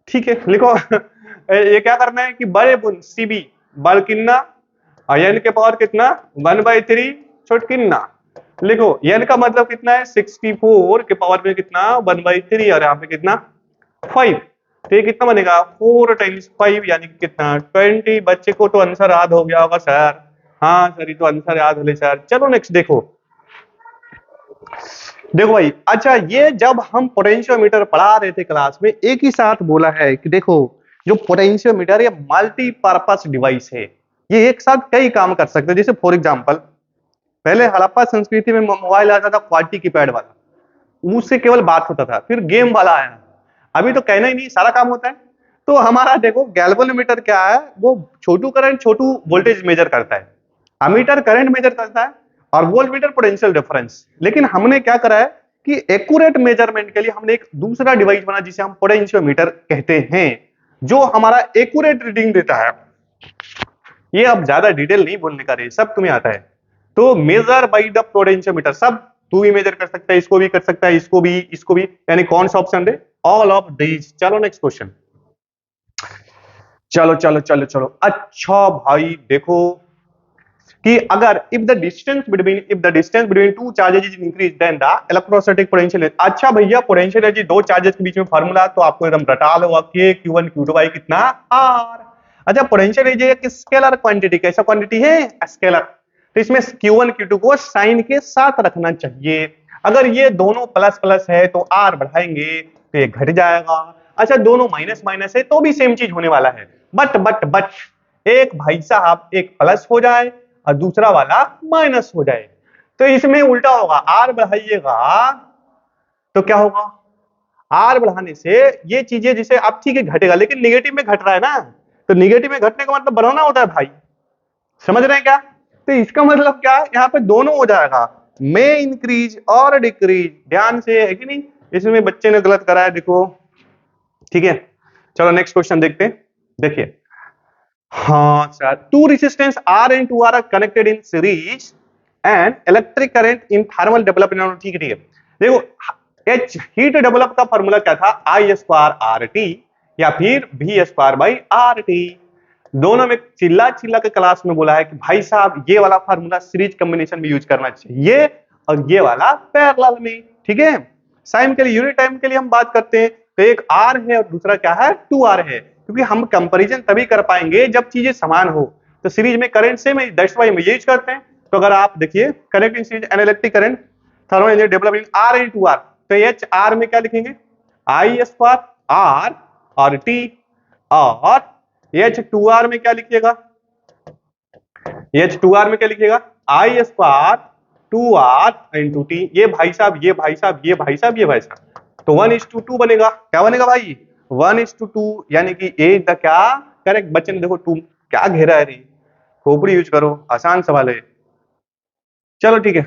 ठीक है लिखो ये क्या करना है कि बड़े बुन सीबी बल कितना, एन के पावर कितना 1/3 छोट कितना, लिखो एन का मतलब कितना है 64 के पावर में कितना 1/3 और यहाँ पे कितना 5, तो ये कितना बनेगा 4 × 5 यानी कि कितना 20। बच्चे को तो आंसर याद हो गया होगा सर, हाँ सर ये तो आंसर याद हो सर। चलो नेक्स्ट देखो, देखो भाई, अच्छा ये जब हम पोटेंशियोमीटर पढ़ा रहे थे क्लास में, एक ही साथ बोला है कि देखो जो पोटेंशियोमीटर ये मल्टीपर्पस डिवाइस है, ये एक साथ कई काम कर सकते हैं। जैसे फॉर एग्जांपल पहले हड़प्पा संस्कृति में मोबाइल आता था क्वालिटी कीपैड वाला, उससे केवल बात होता था, फिर गेम वाला आया, अभी तो कहना ही नहीं सारा काम होता है। तो हमारा देखो गैल्वेनोमीटर क्या है, वो छोटू करंट छोटू वोल्टेज मेजर करता है, अमीटर करंट मेजर करता है और वोल्टमीटर पोटेंशियल डिफरेंस। लेकिन हमने क्या करा है कि एक्यूरेट मेजरमेंट के लिए हमने एक दूसरा डिवाइस बना जिसे हम पोटेंशियोमीटर कहते हैं, जो हमारा एक्यूरेट रीडिंग देता है। ये अब ज्यादा डिटेल नहीं बोलने का रे, सब तुम्हें आता है। तो मेजर बाय द पोटेंशियोमीटर, सब तू भी मेजर कर सकता है, इसको भी कर सकता है, इसको भी, यानी कौन सा ऑप्शन दे, ऑल ऑफ दीज। चलो नेक्स्ट क्वेश्चन, चलो चलो चलो चलो। अच्छा भाई देखो कि अगर if the distance between two charges is increase then the electrostatic potential. अच्छा भैया पोटेंशियल एनर्जी दो चार्जेस के बीच में फार्मूला तो आपको एकदम रटा लो, के q1 q2 बाई कितना r। अच्छा पोटेंशियल एनर्जी एक स्केलर क्वांटिटी, कैसा क्वांटिटी है स्केलर, तो इसमें q1 q2 को साइन के साथ रखना चाहिए। अगर ये दोनों प्लस प्लस है तो r बढ़ाएंगे तो ये घट जाएगा, अच्छा दोनों माइनस माइनस है तो भी सेम चीज होने वाला है। बट एक भाई साहब एक प्लस हो जाए और दूसरा वाला माइनस हो जाए, तो इसमें उल्टा होगा, आर बढ़ाइएगा तो क्या होगा, आर बढ़ाने से ये चीजें जिसे अब ठीक है घटेगा, लेकिन निगेटिव में घट रहा है ना, तो निगेटिव में घटने का मतलब बढ़ाना होता है भाई, समझ रहे हैं क्या। तो इसका मतलब क्या है, यहाँ पे दोनों हो जाएगा, मे इंक्रीज और डिक्रीज, ध्यान से है कि नहीं, इसमें बच्चे ने गलत करा है देखो, ठीक है। चलो नेक्स्ट क्वेश्चन देखते हैं, देखिए हाँ sir, two resistance R and 2R are connected in series and electric current in thermal development, ठीक है देखो H हीट डेवलप का फॉर्मूला क्या था, I स्क्वायर RT या फिर V स्क्वायर बाई RT। दोनों में चिल्ला चिल्ला के क्लास में बोला है कि भाई साहब ये वाला फार्मूला सीरीज कॉम्बिनेशन में यूज करना चाहिए और ये वाला पैरेलल में, ठीक है। साइन के लिए यूनिट टाइम के लिए हम बात करते हैं, तो एक R है और दूसरा क्या है 2R है, क्योंकि हम कंपैरिजन तभी कर पाएंगे जब चीजें समान हो। तो सीरीज में करंट सेम है, दैट्स व्हाई हम ये यूज करते हैं। तो अगर आप देखिए connect in series an electric current thermal energy develop in R and 2R, तो एच आर में क्या लिखेंगे I स्क्वायर R और T, और H2R में क्या लिखिएगा, H2R में क्या लिखिएगा I square 2R into T। ये भाई साहब ये भाई साहब ये भाई साहब ये भाई साहब, तो 1:2 बनेगा, क्या बनेगा भाई 1:2, यानी कि ए द क्या करेक्ट। बच्चे ने देखो टू क्या घेरा है रे, खोपड़ी यूज करो, आसान सवाल है। चलो ठीक है,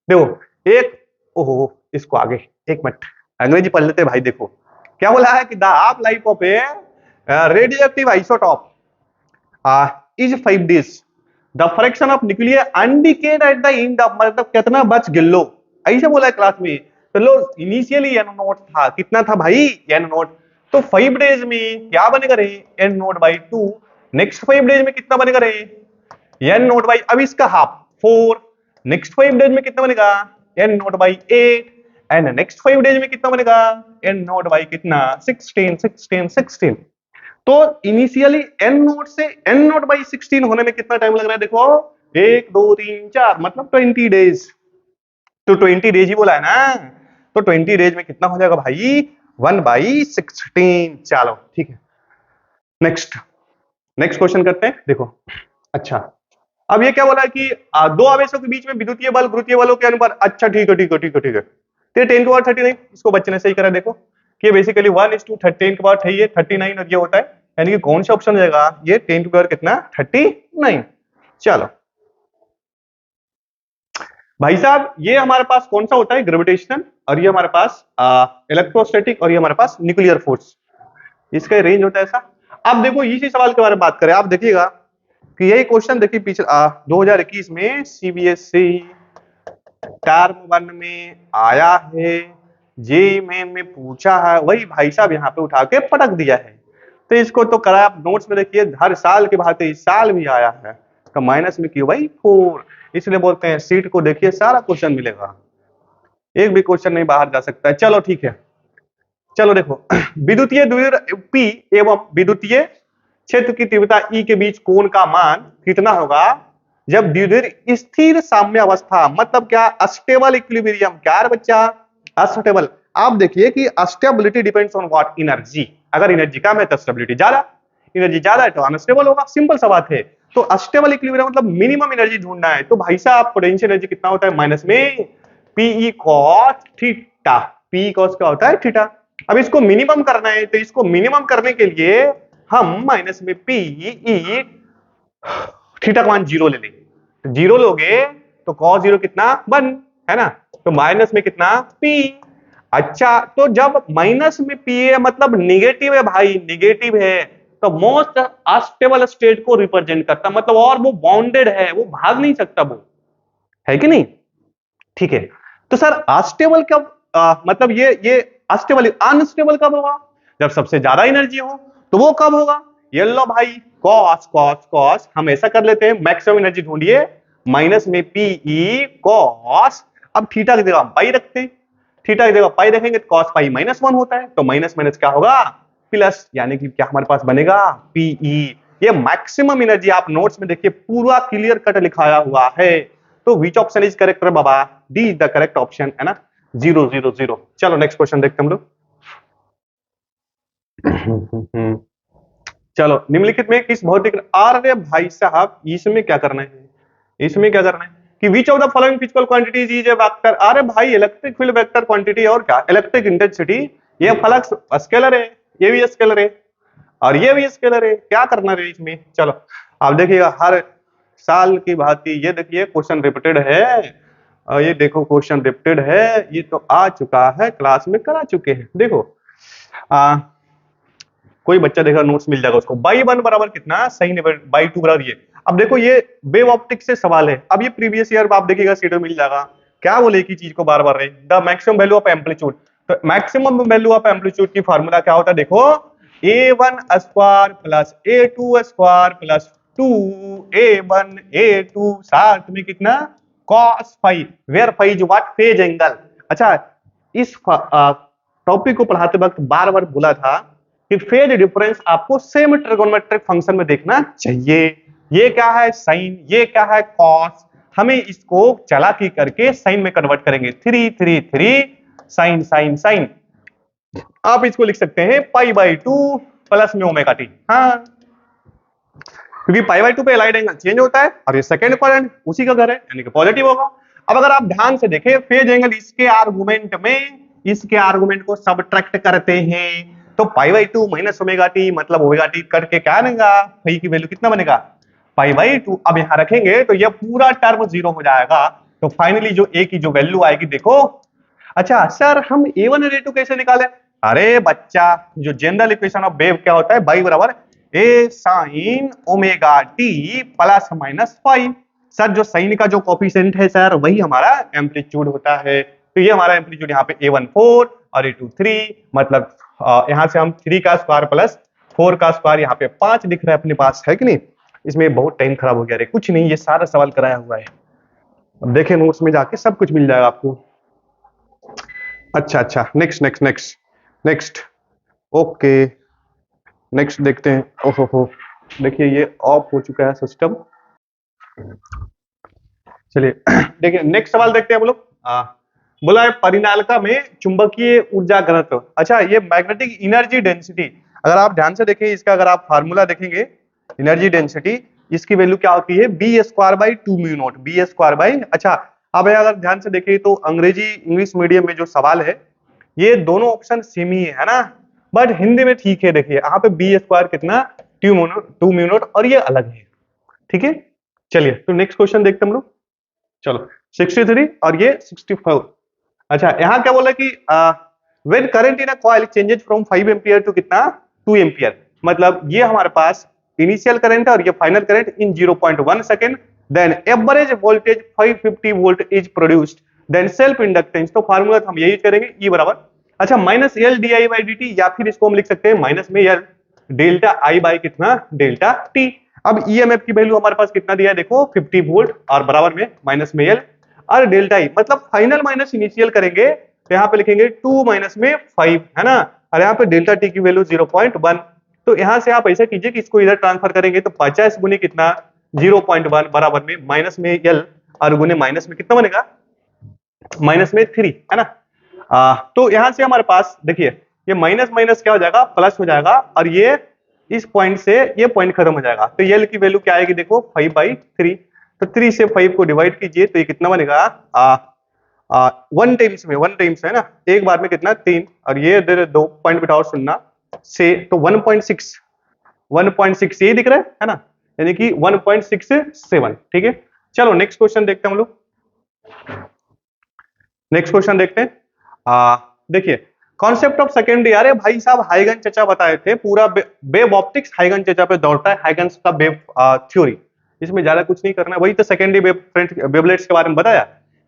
देखो एक ओहो इसको आगे एक मिनट अंग्रेजी पढ़ लेते भाई। देखो क्या बोला है कि the half life of a radioactive isotope is 5 days, the fraction of nuclear undecayed at the end of, मतलब कितना बच गिल्लो, ऐसे बोला है क्लास में। तो लो इनिशियली एन नोट था, कितना था भाई एन नोट, तो 5 days में क्या बनेगा रे N naught by 2, next 5 days में कितना बनेगा रे एन नोट बाई, अब इसका हाफ 4, नेक्स्ट 5 days में कितना बनेगा N naught by 8, and next 5 days में कितना बनेगा एन नोट बाई कितना 16। तो इनिशियली एन नोट से एन नोट बाई 16 होने में कितना टाइम लग रहा है? देखो 1 2 3 4 मतलब 20 डेज। तो 20 डेज ही बोला है ना, तो 20 डेज में कितना हो जाएगा भाई? 1/16। चलो ठीक है, नेक्स्ट नेक्स्ट क्वेश्चन करते हैं। देखो अच्छा, अब ये क्या बोला है कि दो आवेशों के बीच में विद्युतीय बल गुरुत्वीय बलों के अनुपात। अच्छा ठीक है ठीक है ठीक है ठीक है, तो 10 की पावर 39, इसको बच्चे ने सही करा। देखो कि बेसिकली 1:10 की पावर है 39 और ये होता है, यानी कि कौन सा ऑप्शन हो जाएगा? ये 10 की पावर कितना? 39। चलो भाई साहब, ये हमारे पास कौन सा होता है? ग्रेविटेशनल, और ये हमारे पास इलेक्ट्रोस्टैटिक, और ये हमारे पास न्यूक्लियर फोर्स। इसका रेंज होता है ऐसा। अब देखो इसी सवाल के बारे में बात करें, आप देखिएगा कि यही क्वेश्चन देखिए पीछे 2021 में सीबीएसई टर्म 1 में आया है, जेईई मेन में पूछा है, वही भाई साहब यहाँ पे उठा के पटक दिया है। तो इसको तो करा आप नोट्स में देखिए, हर साल के भांति इस साल भी आया है, तो माइनस में क्यों भाई 4, इसलिए बोलते हैं सीट को देखिए सारा क्वेश्चन मिलेगा, एक भी क्वेश्चन नहीं बाहर जा सकता है। चलो ठीक है, चलो देखो विद्युतीय द्विध्रुव P एवं विद्युतीय क्षेत्र की तीव्रता E के बीच कोण का मान कितना होगा जब द्विध्रुव स्थिर साम्य अवस्था, मतलब क्या? Astable equilibrium. क्या है बच्चा? अस्टेबल। आप देखिए कि stability depends on what? Energy. अगर एनर्जी कम है तो स्टेबिलिटी ज्यादा, एनर्जी ज्यादा है तो अनस्टेबल होगा, सिंपल सा बात है। तो अस्टेबल इक्विलिब्रियम मतलब मिनिमम एनर्जी ढूंढना है, तो भाई साहब पोटेंशियल एनर्जी कितना होता है? माइनस में PE cos theta. P cos क्या होता है? थीटा। अब इसको मिनिमम करना है, तो इसको मिनिमम करने के लिए हम माइनस में पी ई थीटा का मान 0 ले लेंगे, तो 0 लोगे तो cos 0 कितना? 1 है ना, तो माइनस में कितना? p। अच्छा, तो जब माइनस में p है मतलब निगेटिव है भाई, निगेटिव है, तो मोस्ट अनस्टेबल स्टेट को रिप्रेजेंट करता, मतलब और वो बाउंडेड है, वो भाग नहीं सकता, वो है कि नहीं? ठीक है, तो सर अस्टेबल कब मतलब ये अस्टेबल अनस्टेबल कब होगा? जब सबसे ज्यादा एनर्जी हो, तो वो कब होगा? ये लो भाई, कॉस कॉस कॉस, हम ऐसा कर लेते हैं, मैक्सिमम एनर्जी ढूंढिए, माइनस में पीई कॉस, अब थीटा की जगह पाई रखते हैं, थीटा की जगह पाई रखेंगे तो कॉस पाई -1 होता है, तो माइनस माइनस क्या होगा? प्लस, यानी कि क्या हमारे पास बनेगा? पीई। ये मैक्सिमम एनर्जी आप नोट्स में देखिए पूरा क्लियर कट लिखाया हुआ है। तो which option is correct Baba? D is the correct option, है ना, 0 0 0। चलो नेक्स्ट क्वेश्चन देखते हम लोग। चलो, निम्नलिखित में किस भौतिक, अरे भाई साहब इसमें क्या करना है, इसमें क्या करना है कि which of the following physical quantities is a vector. अरे भाई इलेक्ट्रिक फील्ड वेक्टर क्वांटिटी, और क्या? इलेक्ट्रिक इंटेंसिटी, ये फ्लक्स स्केलर है, ये भी स्केलर है, और ये भी स्केलर है, क्या करना है इसमें? चलो आप देखिएगा हर साल की भांति ये देखिए क्वेश्चन रिपीटेड है, और ये देखो क्वेश्चन रिपीटेड है, ये तो आ चुका है, क्लास में करा चुके हैं। देखो कोई बच्चा देखा नोट्स मिल जाएगा उसको, y1 बराबर कितना? सही नहीं, y2 बराबर ये। अब देखो ये वेव ऑप्टिक्स से सवाल है, अब ये प्रीवियस ईयर आप देखिएगा सीट में मिल जाएगा, क्या बोले की चीज को बार बार रहे, the maximum value of amplitude. तो मैक्सिमम वैल्यू ऑफ एम्पलीट्यूड की फार्मूला क्या होता है? देखो a1 square plus a2 square plus 2a1 a2 साथ में कितना? cos phi, where phi is what? Phase angle. अच्छा, इस टॉपिक को पढ़ाते वक्त बार बार बोला था कि फेज डिफरेंस आपको सेम ट्रिगोनोमेट्रिक फंक्शन में देखना चाहिए। ये क्या है? साइन, ये क्या है? कॉस। हमें इसको चालाकी करके साइन में कन्वर्ट करेंगे, 3 3 3 साइन साइन साइन। आप इसको लिख सकते हैं π/2 प्लस में ओमेगा टी। हाँ, क्योंकि π/2 पे एलाइड एंगल चेंज होता है, और ये सेकंड क्वाड्रेंट उसी का घर है, यानी कि पॉजिटिव होगा। अब अगर आप ध्यान से देखें फेज एंगल इसके आर्गुमेंट में, इसके आर्गुमेंट को सबट्रैक्ट करते हैं, तो π/2 माइनस ओमेगा टी मतलब ओमेगा टी करके क्या बनेगा? फाई की वैल्यू कितना बनेगा? π/2। अब यहां रखेंगे तो ये पूरा टर्म 0 हो जाएगा, तो फाइनली जो ए की जो वैल्यू आएगी देखो। अच्छा सर हम a1 और a2 कैसे निकाले? अरे बच्चा, जो जनरल इक्वेशन ऑफ वेव क्या होता है? y बराबर a sine omega T plus minus five. Sir जो साइन का जो कोफिशिएंट है सर वही हमारा एम्पलीट्यूड होता है, तो ये हमारा एम्पलीट्यूड यहाँ पे a1 4 और a2 3, मतलब यहाँ से हम 3 का स्क्वायर प्लस 4 का स्क्वायर, यहाँ पे 5 दिख रहा है अपने पास, है कि नहीं? इसमें बहुत टाइम खराब हो गया रे, कुछ नहीं, ये सारा सवाल कराया हुआ है, अब देखें नोट्स में जाके सब कुछ मिल जाएगा आपको। अच्छा अच्छा, next next next next, okay next देखते हैं। ओहो, देखिए ये ऑफ हो चुका है सिस्टम। चलिए देखिए नेक्स्ट सवाल देखते हैं हम लोग। बोला है परिनालिका में चुंबकीय ऊर्जा घनत्व। अच्छा, ये मैग्नेटिक इनर्जी डेंसिटी, अगर आप ध्यान से देखें इसका, अगर आप फार्मूला देखेंगे एनर्जी डेंसिटी, इसकी वैल्यू क्या होती है, B square by two mu naught, B square by. अच्छा, अब अगर ध्यान से देखें तो अंग्रेजी इंग्लिश मीडियम में जो सवाल है ये दोनों ऑप्शन सेम ही है ना, बट हिंदी में ठीक है। देखिए यहाँ पे बी स्क्वायर कितना, टू म्यू नॉट, और ये अलग है। ठीक है, चलिए तो नेक्स्ट क्वेश्चन देखते हैं हम लोग। चलो 63 और ये 64। अच्छा, यहाँ क्या बोला कि when current in a coil changes from 5 ampere to कितना, 2 एम्पियर, मतलब ये हमारे पास इनिशियल करंट है और ये final current in 0.1 second, then average voltage 550 volt is produced, then self inductance. तो फार्मूला हम यही करेंगे, ई बराबर, अच्छा minus L D I by D T, या फिर इसको हम लिख सकते हैं माइनस में एल डेल्टा आई बाई कितना, डेल्टा टी। अब ईएमएफ की वैल्यू हमारे पास कितना दिया है देखो, 50 वोल्ट, और बराबर में माइनस में एल और डेल्टा ई, मतलब फाइनल माइनस इनिशियल करेंगे तो यहाँ पे लिखेंगे 2 माइनस में 5 है ना, और यहाँ पे डेल्टा टी की वैल्यू 0.1। तो यहाँ से आप ऐसा कीजिए कि इसको इधर ट्रांसफर करेंगे तो 50 गुने कितना, 0.1 बराबर में माइनस में एल, और गुने माइनस में कितना बनेगा, माइनस में 3 है ना। तो यहां से हमारे पास देखिए ये माइनस माइनस क्या हो जाएगा, प्लस हो जाएगा, और ये इस पॉइंट से ये पॉइंट खत्म हो जाएगा। तो एल की वैल्यू क्या आएगी देखो, 5/3। तो 3 से 5 को डिवाइड कीजिए तो ये कितना बनेगा, 1 टाइम्स है ना, एक बार में कितना 3, और ये दो पॉइंट बिठाओ सुनना से, तो 1.6 ये दिख रहा है ना, यानी कि 1.67। ठीक है, चलो नेक्स्ट क्वेश्चन देखते हैं हम लोग। नेक्स्ट क्वेश्चन देखते हैं। देखिए कॉन्सेप्ट ऑफ सेकेंडरी, अरे भाई साहब हाइगन चचा बताए थे, पूरा वेव ऑप्टिक्स हाइगन चचा पे दौड़ता है, हाइगन्स का वेव थ्योरी, इसमें ज्यादा कुछ नहीं करना है, वही तो सेकेंडरी वेवलेट्स के बारे में बताया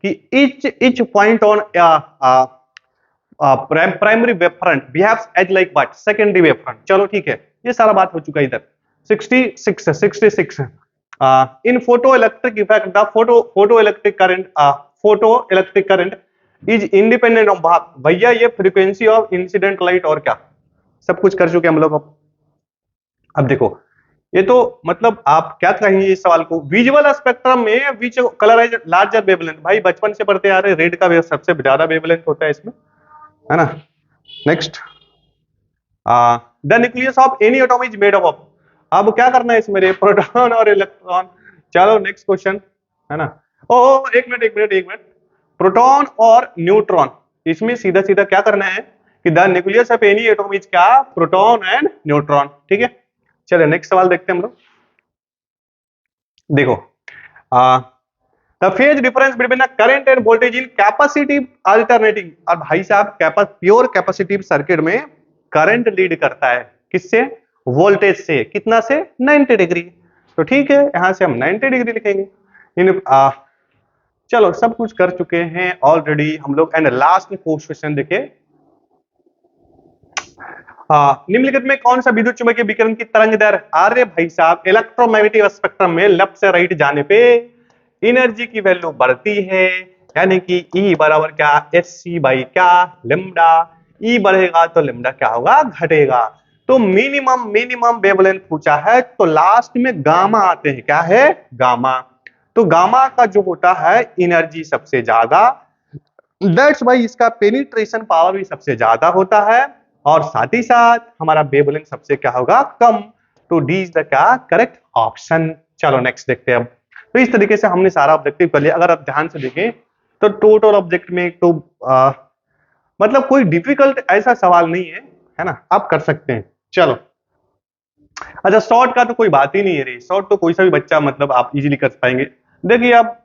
कि each point on primary wave front behaves as like what, secondary wave front. चलो ठीक है, ये सारा बात हो चुका है इधर। 66 in photo electric effect the photo electric current is independent of भाग, भैया ये फ्रीक्वेंसी ऑफ इंसिडेंट लाइट और क्या, सब कुछ कर चुके हम लोग। अब देखो ये तो मतलब आप क्या कहेंगे इस सवाल को, विजुअल स्पेक्ट्रम में विच कलर है लार्जर वेवलेंथ, भाई बचपन से पढ़ते आ रहे, रेड का सबसे ज्यादा वेवलेंथ होता है इसमें, है ना। Next, the nucleus of any atom is made of, अब क्या करना है इसमें, प्रोटॉन और इलेक्ट्रॉन। चलो नेक्स्ट क्वेश्चन, है ना। ओ एक मिनट, प्रोटॉन और न्यूट्रॉन, इसमें सीधा सीधा क्या करना है कि the nucleus of any atom is क्या, प्रोटॉन एंड न्यूट्रॉन। ठीक है, चलिए नेक्स्ट सवाल देखते हैं हम लोग। देखो the phase difference between the current end voltage in capacitive alternating, और भाई साहब प्योर कैपेसिटिव सर्किट में करंट लीड करता है किससे, वोल्टेज से, कितना से, 90 डिग्री। तो ठीक है, यहां से हम 90 डिग्री लिखेंगे। इन चलो सब कुछ कर चुके हैं ऑलरेडी हम लोग, एंड लास्ट में क्वेश्चन देखे, निम्नलिखित में कौन सा विद्युत चुंबकीय विकिरण की तरंग दर, अरे भाई साहब इलेक्ट्रोमैग्नेटिक स्पेक्ट्रम में लेफ्ट से राइट जाने पे एनर्जी की वैल्यू बढ़ती है, यानी कि E बराबर क्या, hc बाई क्या, लेम्डा। E बढ़ेगा तो लेम्डा क्या होगा, घटेगा। तो मिनिमम वेवलेंथ पूछा है तो लास्ट में गामा आते हैं, क्या है, गामा। तो गामा का जो होता है एनर्जी सबसे ज्यादा, दैट्स वाई इसका पेनिट्रेशन पावर भी सबसे ज्यादा होता है, और साथ ही साथ हमारा वेवलेंथ सबसे क्या होगा, कम। तो डी इज द क्या करेक्ट ऑप्शन। चलो नेक्स्ट देखते हैं अब। तो इस तरीके से हमने सारा ऑब्जेक्टिव कर लिया। अगर आप ध्यान से देखें तो टोटल ऑब्जेक्ट में तो मतलब कोई डिफिकल्ट ऐसा सवाल नहीं है ना, आप कर सकते हैं। चलो अच्छा, शॉर्ट का तो कोई बात ही नहीं है रे, शॉर्ट तो कोई सा भी बच्चा मतलब आप इजीली कर पाएंगे। देखिए अब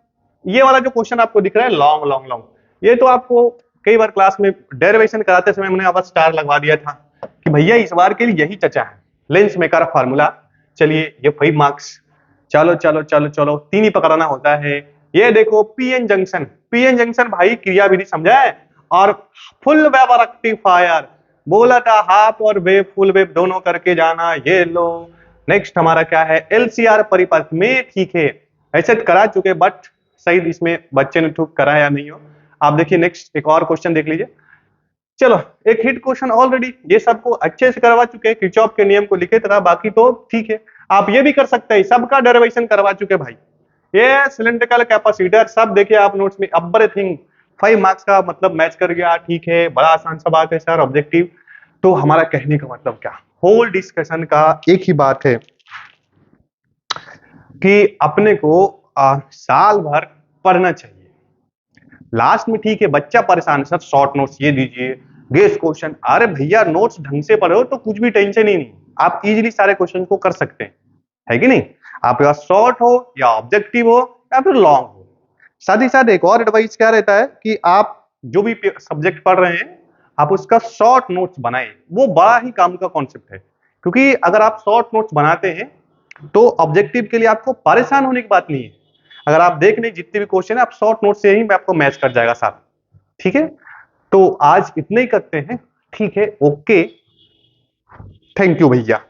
ये वाला जो क्वेश्चन आपको दिख रहा है लॉन्ग लॉन्ग लॉन्ग, ये तो आपको कई बार क्लास में डेरिवेशन कराते समय मैंने आप स्टार लगवा दिया था कि भैया इस बार के लिए यही चचा है, लेंस मेकर फार्मूला। चलिए ये 5 मार्क्स। चलो चलो चलो चलो, 3 ही पकड़ना होता है। ये देखो पीएन जंक्शन भाई क्रिया विधि समझा है, और फुल वेव रेक्टिफायर बोला था, हाफ और वेव फुल वेव दोनों करके जाना, ये लो। नेक्स्ट हमारा क्या है, एलसीआर परिपथ में, ठीक है ऐसे करा चुके, बट सही इसमें बच्चे ने ठीक करा या नहीं हो। आप देखिए नेक्स्ट एक और क्वेश्चन देख लीजिए। चलो एक हिट क्वेश्चन ऑलरेडी ये सबको अच्छे से करवा चुके हैं, किरचॉफ के नियम को लिखे था, बाकी तो ठीक है। आप ये भी कर सकते हैं, सबका डेरिवेशन करवा चुके भाई। ये सिलेंड्रिकल कैपेसिटर सब देखिए आप नोट्स में, एवरीथिंग 5 मार्क्स का मतलब मैच कर गया, ठीक है, बड़ा आसान सा बात है सर, ऑब्जेक्टिव। तो हमारा कहने का मतलब क्या, होल डिस्कशन का एक ही बात है कि अपने को साल भर पढ़ना चाहिए। लास्ट में ठीक है बच्चा परेशान है, सर शॉर्ट नोट्स ये दीजिए, गेस क्वेश्चन। अरे भैया नोट्स ढंग से पढ़ो तो कुछ भी टेंशन ही नहीं, आप इजीली सारे क्वेश्चन को कर सकते हैं, है कि नहीं। आपके पास शॉर्ट हो या ऑब्जेक्टिव हो या फिर लॉन्ग हो। साथ ही साथ एक और एडवाइस क्या रहता है कि आप जो भी सब्जेक्ट पढ़ रहे हैं आप उसका शॉर्ट नोट्स बनाएं, वो बड़ा ही काम का कॉन्सेप्ट है। क्योंकि अगर आप शॉर्ट नोट्स बनाते हैं तो ऑब्जेक्टिव के लिए आपको परेशान होने की बात नहीं है। अगर आप देख लें जितने भी क्वेश्चन है आप शॉर्ट नोट से ही आपको मैच कर जाएगा साथ, ठीक है। तो आज इतना ही करते हैं, ठीक है, ओके, थैंक यू भैया।